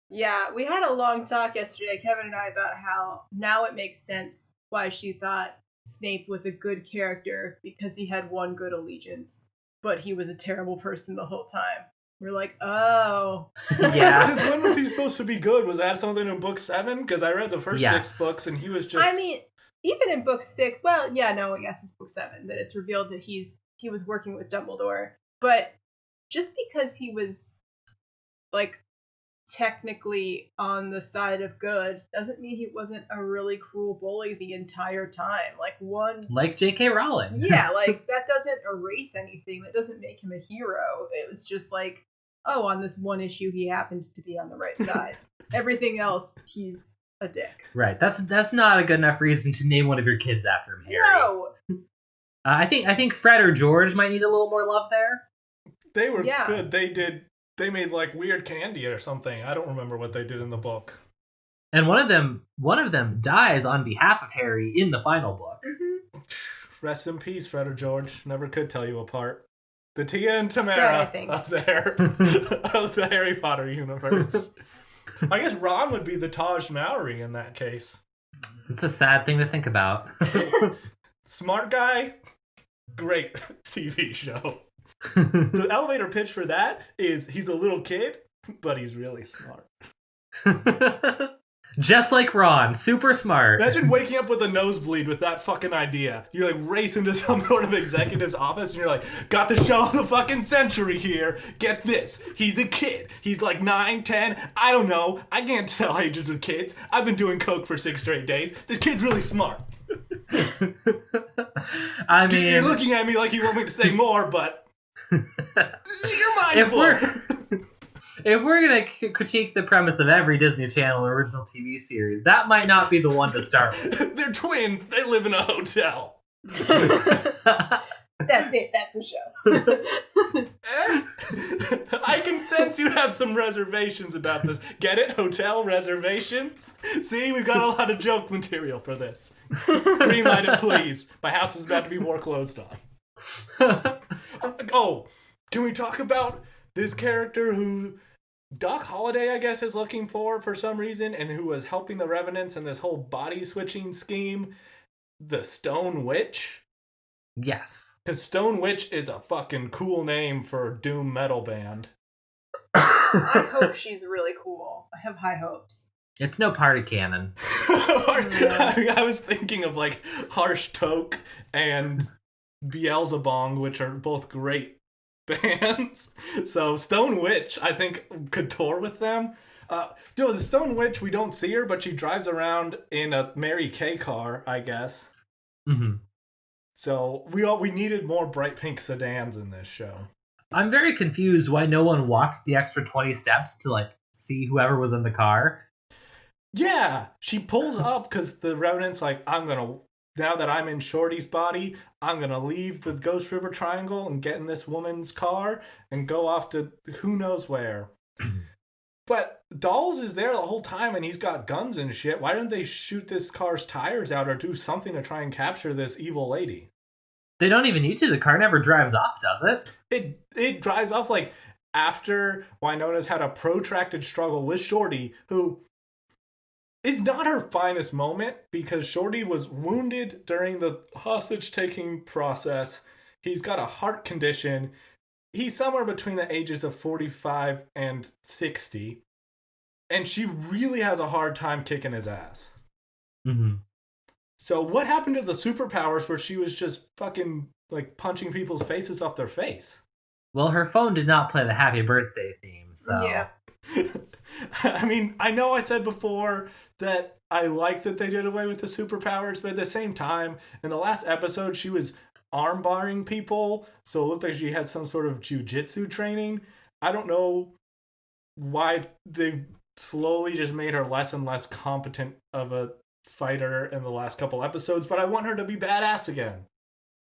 Yeah, we had a long talk yesterday, Kevin and I, about how now it makes sense why she thought Snape was a good character because he had one good allegiance, but he was a terrible person the whole time. We're like, oh. Yeah. Since when was he supposed to be good? Was that something in book 7? Because I read the first 6 books and he was just... I mean, even in book 6, well, yeah, no, I guess it's book 7 that it's revealed that he was working with Dumbledore. But just because he was, like, technically on the side of good doesn't mean he wasn't a really cruel bully the entire time. Like J.K. Rowling. Yeah, like that doesn't erase anything. That doesn't make him a hero. It was just like, oh, on this one issue he happened to be on the right side. Everything else, he's a dick. Right. That's not a good enough reason to name one of your kids after him, Harry. No. I think Fred or George might need a little more love there. They were good. They made like weird candy or something. I don't remember what they did in the book. And one of them dies on behalf of Harry in the final book. Mm-hmm. Rest in peace, Fred or George. Never could tell you apart. The Tia and Tamara of the Harry Potter universe. I guess Ron would be the Taj Mowry in that case. It's a sad thing to think about. Smart guy, great TV show. The elevator pitch for that is he's a little kid, but he's really smart. Just like Ron, super smart. Imagine waking up with a nosebleed with that fucking idea. You like race into some sort of executive's office and you're like, got the show of the fucking century here. Get this. He's a kid. He's like 9, 10. I don't know. I can't tell ages with kids. I've been doing coke for 6 straight days. This kid's really smart. I mean, you're looking at me like you want me to say more, but you're mindful. If we're gonna critique the premise of every Disney Channel original TV series, that might not be the one to start with. They're twins. They live in a hotel. That's it. That's the show. I can sense you have some reservations about this. Get it? Hotel reservations? See, we've got a lot of joke material for this. Greenlight it, please. My house is about to be foreclosed on. Oh, can we talk about this character who Doc Holliday, I guess, is looking for some reason, and who was helping the Revenants in this whole body switching scheme? The Stone Witch? Yes. Because Stone Witch is a fucking cool name for a doom metal band. I hope she's really cool. I have high hopes. It's no part of canon. I was thinking of like Harsh Toke and Beelzebong, which are both great bands. So Stone Witch, I think, could tour with them. The Stone Witch, we don't see her, but she drives around in a Mary Kay car, I guess. Mm-hmm. So we needed more bright pink sedans in this show. I'm very confused why no one walked the extra 20 steps to like see whoever was in the car. Yeah, she pulls up because the Revenant's like, now that I'm in Shorty's body, I'm gonna leave the Ghost River Triangle and get in this woman's car and go off to who knows where. But Dolls is there the whole time and he's got guns and shit. Why didn't they shoot this car's tires out or do something to try and capture this evil lady? They don't even need to. The car never drives off, does it? It drives off like after Wynonna's had a protracted struggle with Shorty, who is not her finest moment because Shorty was wounded during the hostage-taking process. He's got a heart condition. He's somewhere between the ages of 45 and 60. And she really has a hard time kicking his ass. Mm-hmm. So what happened to the superpowers where she was just fucking like punching people's faces off their face? Well, her phone did not play the happy birthday theme, so... Yeah. I mean, I know I said before that I like that they did away with the superpowers, but at the same time, in the last episode, she was armbarring people, so it looked like she had some sort of jujitsu training. I don't know why they slowly just made her less and less competent of a fighter in the last couple episodes, but I want her to be badass again.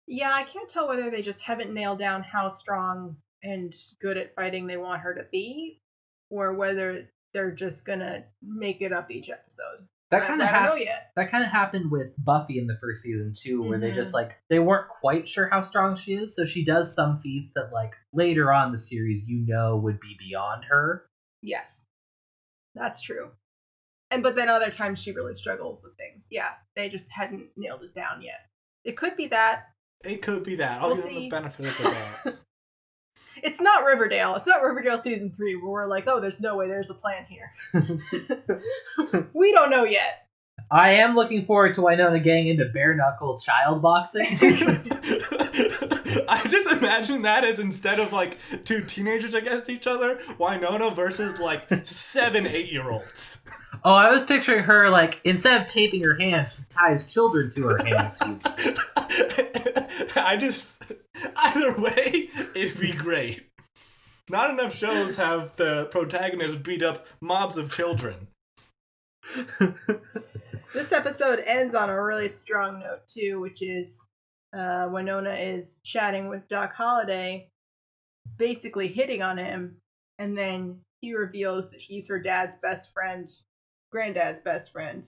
Yeah, I can't tell whether they just haven't nailed down how strong and good at fighting they want her to be, or whether they're just gonna make it up each episode. That kind of I don't know yet. That kind of happened with Buffy in the first season too, where they just they weren't quite sure how strong she is, so she does some feats that like later on in the series would be beyond her. Yes, that's true. But then other times she really struggles with things. Yeah, they just hadn't nailed it down yet. It could be that. It could be that. I'll give them the benefit of the doubt. It's not Riverdale. It's not Riverdale season 3 where we're like, oh, there's no way there's a plan here. We don't know yet. I am looking forward to Wynonna getting into bare-knuckle child boxing. I just imagine that as instead of like two teenagers against each other, Wynonna versus like 7 8-year-olds. Oh, I was picturing her like, instead of taping her hands, she ties children to her hands. Either way, it'd be great. Not enough shows have the protagonist beat up mobs of children. This episode ends on a really strong note too, which is Wynonna is chatting with Doc Holliday, basically hitting on him, and then he reveals that he's her dad's best friend, granddad's best friend.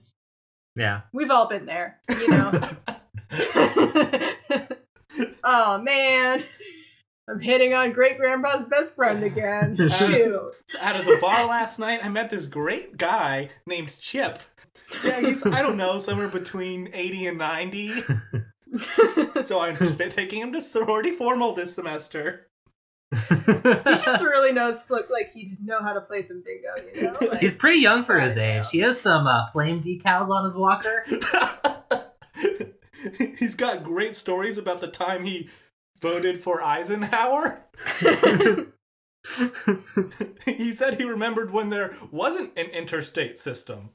Yeah. We've all been there, you know. Oh man, I'm hitting on great grandpa's best friend again. Shoot. Out of the bar last night, I met this great guy named Chip. Yeah, he's, I don't know, somewhere between 80 and 90. So I'm taking him to sorority formal this semester. He just really look like he'd know how to play some bingo, you know? Like, he's pretty young for his age. He has some flame decals on his walker. He's got great stories about the time he voted for Eisenhower. He said he remembered when there wasn't an interstate system.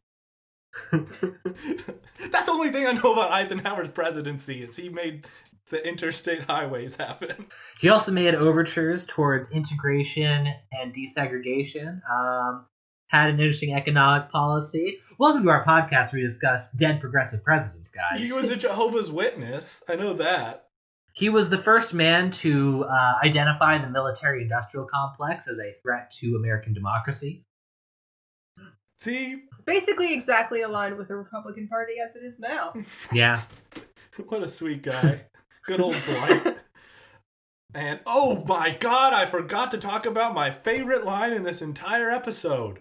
That's the only thing I know about Eisenhower's presidency is he made the interstate highways happen. He also made overtures towards integration and desegregation. Had an interesting economic policy. Welcome to our podcast where we discuss dead progressive presidents, guys. He was a Jehovah's Witness. I know that. He was the first man to identify the military-industrial complex as a threat to American democracy. See? Basically exactly aligned with the Republican Party as it is now. Yeah. What a sweet guy. Good old Dwight. And, oh my god, I forgot to talk about my favorite line in this entire episode.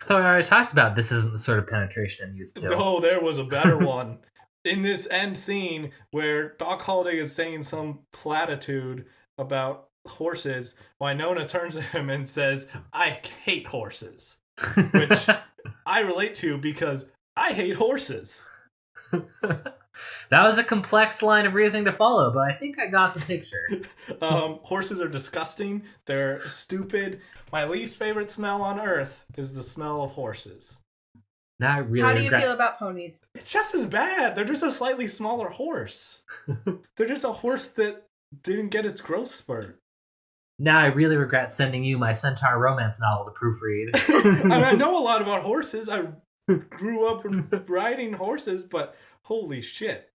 I thought we already talked about this isn't the sort of penetration I'm used to. No, there was a better one. In this end scene where Doc Holliday is saying some platitude about horses, Wynonna turns to him and says, "I hate horses." Which I relate to because I hate horses. That was a complex line of reasoning to follow, but I think I got the picture. Horses are disgusting. They're stupid. My least favorite smell on earth is the smell of horses. Now I really How do you regret- feel about ponies? It's just as bad. They're just a slightly smaller horse. They're just a horse that didn't get its growth spurt. Now I really regret sending you my Centaur romance novel to proofread. I mean, I know a lot about horses. I grew up riding horses, but holy shit.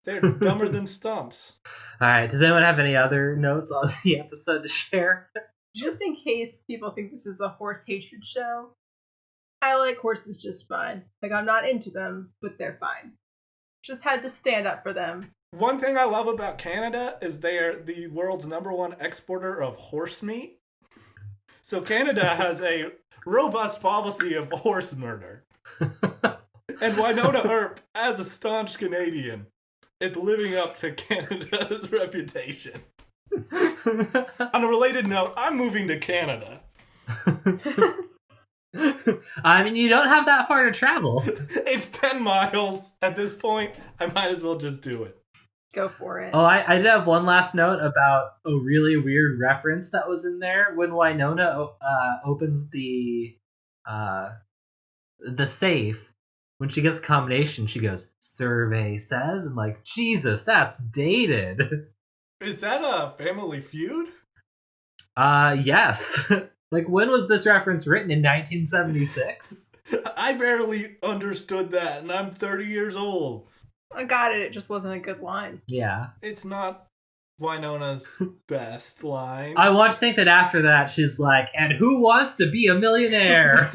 They're dumber than stumps. Alright, does anyone have any other notes on the episode to share? Just in case people think this is a horse hatred show, I like horses just fine. Like, I'm not into them, but they're fine. Just had to stand up for them. One thing I love about Canada is they are the world's #1 exporter of horse meat. So Canada has a robust policy of horse murder. And Wynonna Earp, as a staunch Canadian, is living up to Canada's reputation. On a related note, I'm moving to Canada. I mean, you don't have that far to travel. It's 10 miles. At this point, I might as well just do it. Go for it. Oh, I did have one last note about a really weird reference that was in there when Wynonna opens the safe. When she gets a combination, she goes, "Survey says," and like, Jesus, that's dated. Is that a Family Feud? Yes. Like, when was this reference written? In 1976? I barely understood that, and I'm 30 years old. I got it. It just wasn't a good line. Yeah. It's not Wynonna's best line. I want to think that after that, she's like, "And who wants to be a millionaire?"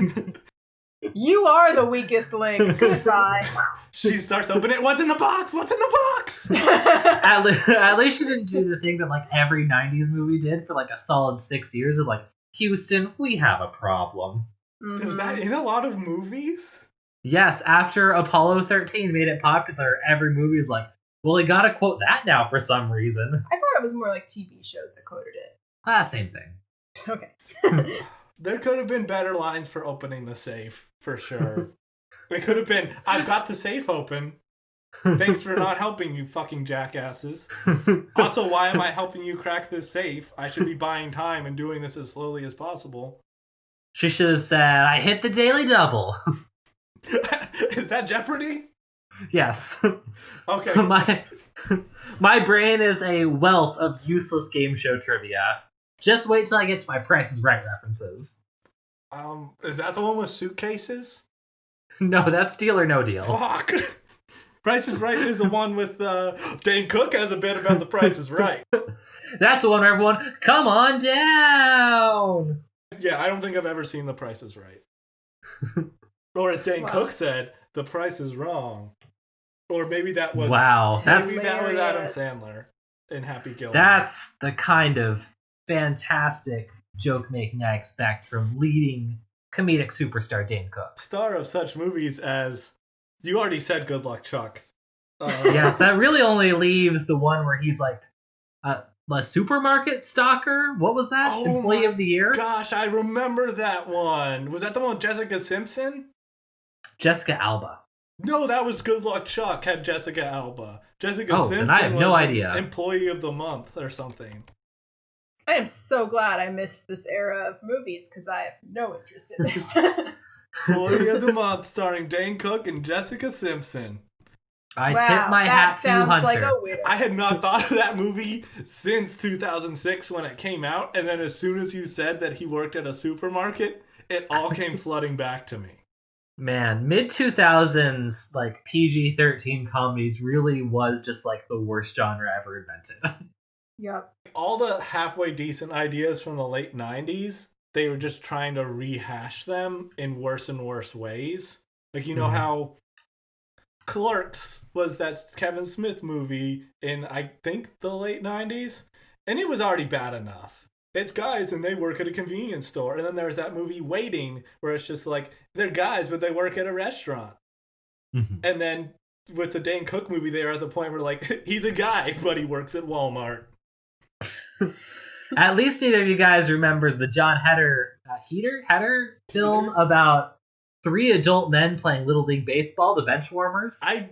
You are the weakest link. Goodbye. She starts opening it. What's in the box? What's in the box? At least she didn't do the thing that like every 90s movie did for like a solid 6 years of like, "Houston, we have a problem." Was that in a lot of movies? Yes, after Apollo 13 made it popular, every movie's like, well, we gotta quote that now for some reason. I thought it was more like TV shows that quoted it. Same thing. Okay. There could have been better lines for opening the safe, for sure. It could have been, "I've got the safe open. Thanks for not helping, you fucking jackasses. Also, why am I helping you crack this safe? I should be buying time and doing this as slowly as possible." She should have said, "I hit the daily double." Is that Jeopardy? Yes. Okay. My brain is a wealth of useless game show trivia. Just wait till I get to my Price is Right references. Is that the one with suitcases? No, that's Deal or No Deal. Fuck. Price is Right is the one with Dane Cook has a bit about the Price is Right. That's the one where everyone, "Come on down!" Yeah, I don't think I've ever seen the Price is Right. Or as Dane Cook said, "The price is wrong." Or maybe that was Wow, that that's was Adam Sandler in Happy Gilmore. That's the kind of fantastic joke making I expect from leading comedic superstar Dane Cook. Star of such movies as, you already said Good Luck Chuck. Yes, that really only leaves the one where he's like a supermarket stalker. What was that? Oh Employee of the Year? Gosh, I remember that one. Was that the one with Jessica Simpson? Jessica Alba. No, that was Good Luck Chuck had Jessica Alba. Jessica Oh, Simpson then I have no was idea. Employee of the Month or something. I am so glad I missed this era of movies because I have no interest in this. Employee of the Month starring Dane Cook and Jessica Simpson. I Wow, tip my that hat to sounds Hunter. like a winner. I had not thought of that movie since 2006 when it came out, and then as soon as you said that he worked at a supermarket, it all came flooding back to me. Man, mid 2000s like PG-13 comedies really was just like the worst genre ever invented. Yep. All the halfway decent ideas from the late 90s, they were just trying to rehash them in worse and worse ways. Like, you know how Clerks was that Kevin Smith movie in, I think, the late 90s? And it was already bad enough. It's guys and they work at a convenience store. And then there's that movie Waiting, where it's just like, they're guys, but they work at a restaurant. And then with the Dane Cook movie, they are at the point where, like, he's a guy, but he works at Walmart. At least neither of you guys remembers the John Heder film about 3 adult men playing Little League Baseball, the Benchwarmers. I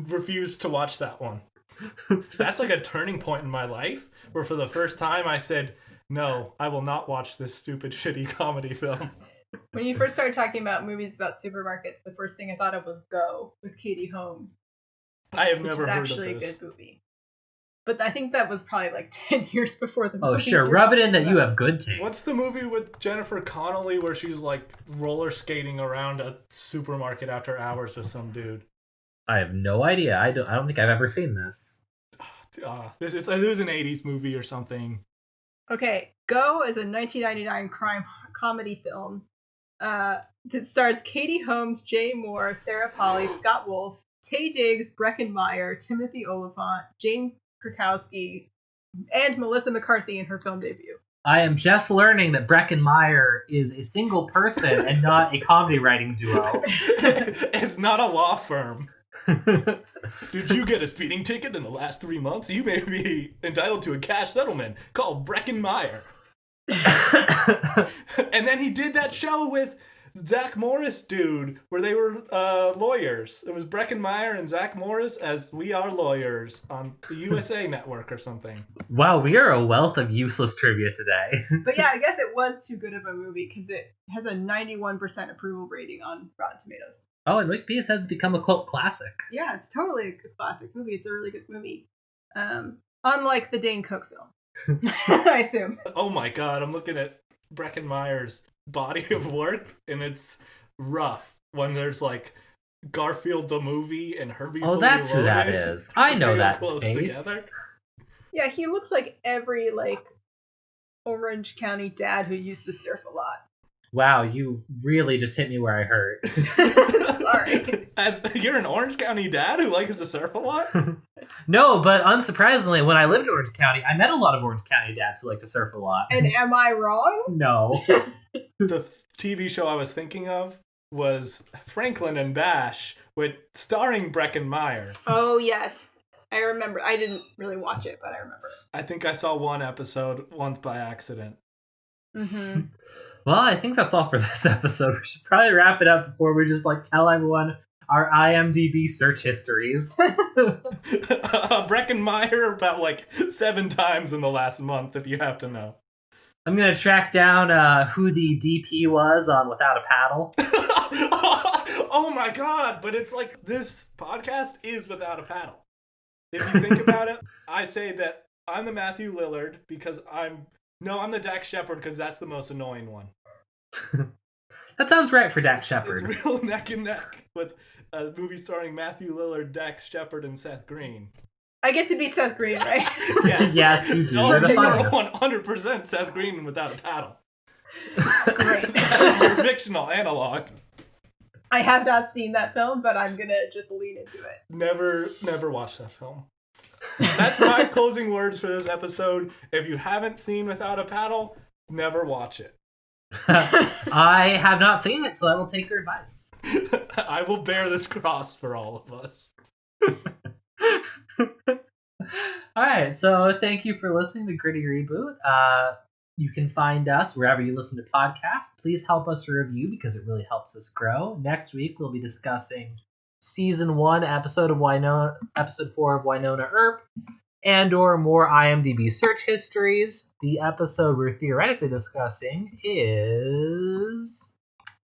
refuse to watch that one. That's like a turning point in my life where for the first time I said, no, I will not watch this stupid, shitty comedy film. When you first started talking about movies about supermarkets, the first thing I thought of was Go with Katie Holmes. I have Which never is heard actually of this. a good movie. But I think that was probably like 10 years before the movie. Oh, sure. Rub it in that you have good taste. What's the movie with Jennifer Connelly where she's like roller skating around a supermarket after hours with some dude? I have no idea. I don't think I've ever seen this. It was an 80s movie or something. Okay, Go is a 1999 crime comedy film that stars Katie Holmes, Jay Moore, Sarah Polley, Scott Wolf, Taye Diggs, Breckin Meyer, Timothy Olyphant, Jane Krakowski, and Melissa McCarthy in her film debut. I am just learning that Breckin Meyer is a single person and not a comedy writing duo. It's not a law firm. Did you get a speeding ticket in the last 3 months? You may be entitled to a cash settlement called Breckin Meyer. And then he did that show with Zach Morris dude where they were lawyers. It was Breckin Meyer and Zach Morris as We Are Lawyers on the USA Network or something. Wow, we are a wealth of useless trivia today. But yeah, I guess it was too good of a movie because it has a 91% approval rating on Rotten Tomatoes. Oh, and Wikipedia says it's become a cult classic. Yeah, it's totally a good classic movie. It's a really good movie. Unlike the Dane Cook film, I assume. Oh my god, I'm looking at Breckin Meyer's body of work and it's rough when there's like Garfield the movie and Herbie Oh, Fully that's who that Loaded is. I know real that close face. together. Yeah, he looks like every like Orange County dad who used to surf a lot. Wow, you really just hit me where I hurt. Sorry. As you're an Orange County dad who likes to surf a lot? No, but unsurprisingly, when I lived in Orange County, I met a lot of Orange County dads who like to surf a lot. And am I wrong? No. The TV show I was thinking of was Franklin and Bash, with starring Breckin Meyer. Oh yes, I remember. I didn't really watch it, but I remember. I think I saw one episode once by accident. Mm-hmm. Well, I think that's all for this episode. We should probably wrap it up before we just like tell everyone our IMDb search histories. Breckin Meyer about like 7 times in the last month, if you have to know. I'm gonna track down who the DP was on Without a Paddle. Oh my god, but it's like this podcast is without a paddle. If you think about it, I say that I'm the Matthew Lillard because I'm the Dax Shepard because that's the most annoying one. That sounds right for Dax Shepard. It's real neck and neck with a movie starring Matthew Lillard, Dax Shepard, and Seth Green. I get to be Seth Green, right? Yes, Yes, you do. Oh, They're the you are funniest. 100% Seth Green without a paddle. Great. That is your fictional analog. I have not seen that film, but I'm gonna just lean into it. Never watch that film. That's my closing words for this episode. If you haven't seen Without a Paddle, never watch it. I have not seen it, so I will take your advice. I will bear this cross for all of us. Alright, so thank you for listening to Gritty Reboot. You can find us wherever you listen to podcasts. Please help us review because it really helps us grow. Next week we'll be discussing Season 1, Episode 4 of Wynonna Earp, and or more IMDb search histories. The episode we're theoretically discussing is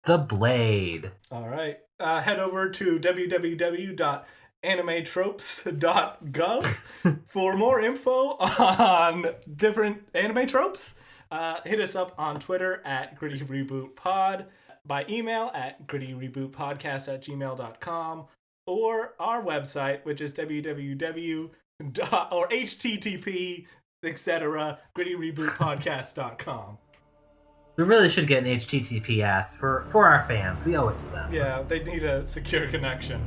The Blade. All right. Head over to www.amdb.com animetropes.gov for more info on different anime tropes. Hit us up on Twitter at Gritty Reboot Pod, by email at grittyrebootpodcast@gmail.com, or our website, which is www. or http, etc. grittyrebootpodcast.com. We really should get an HTTPS for our fans. We owe it to them. Yeah, they need a secure connection.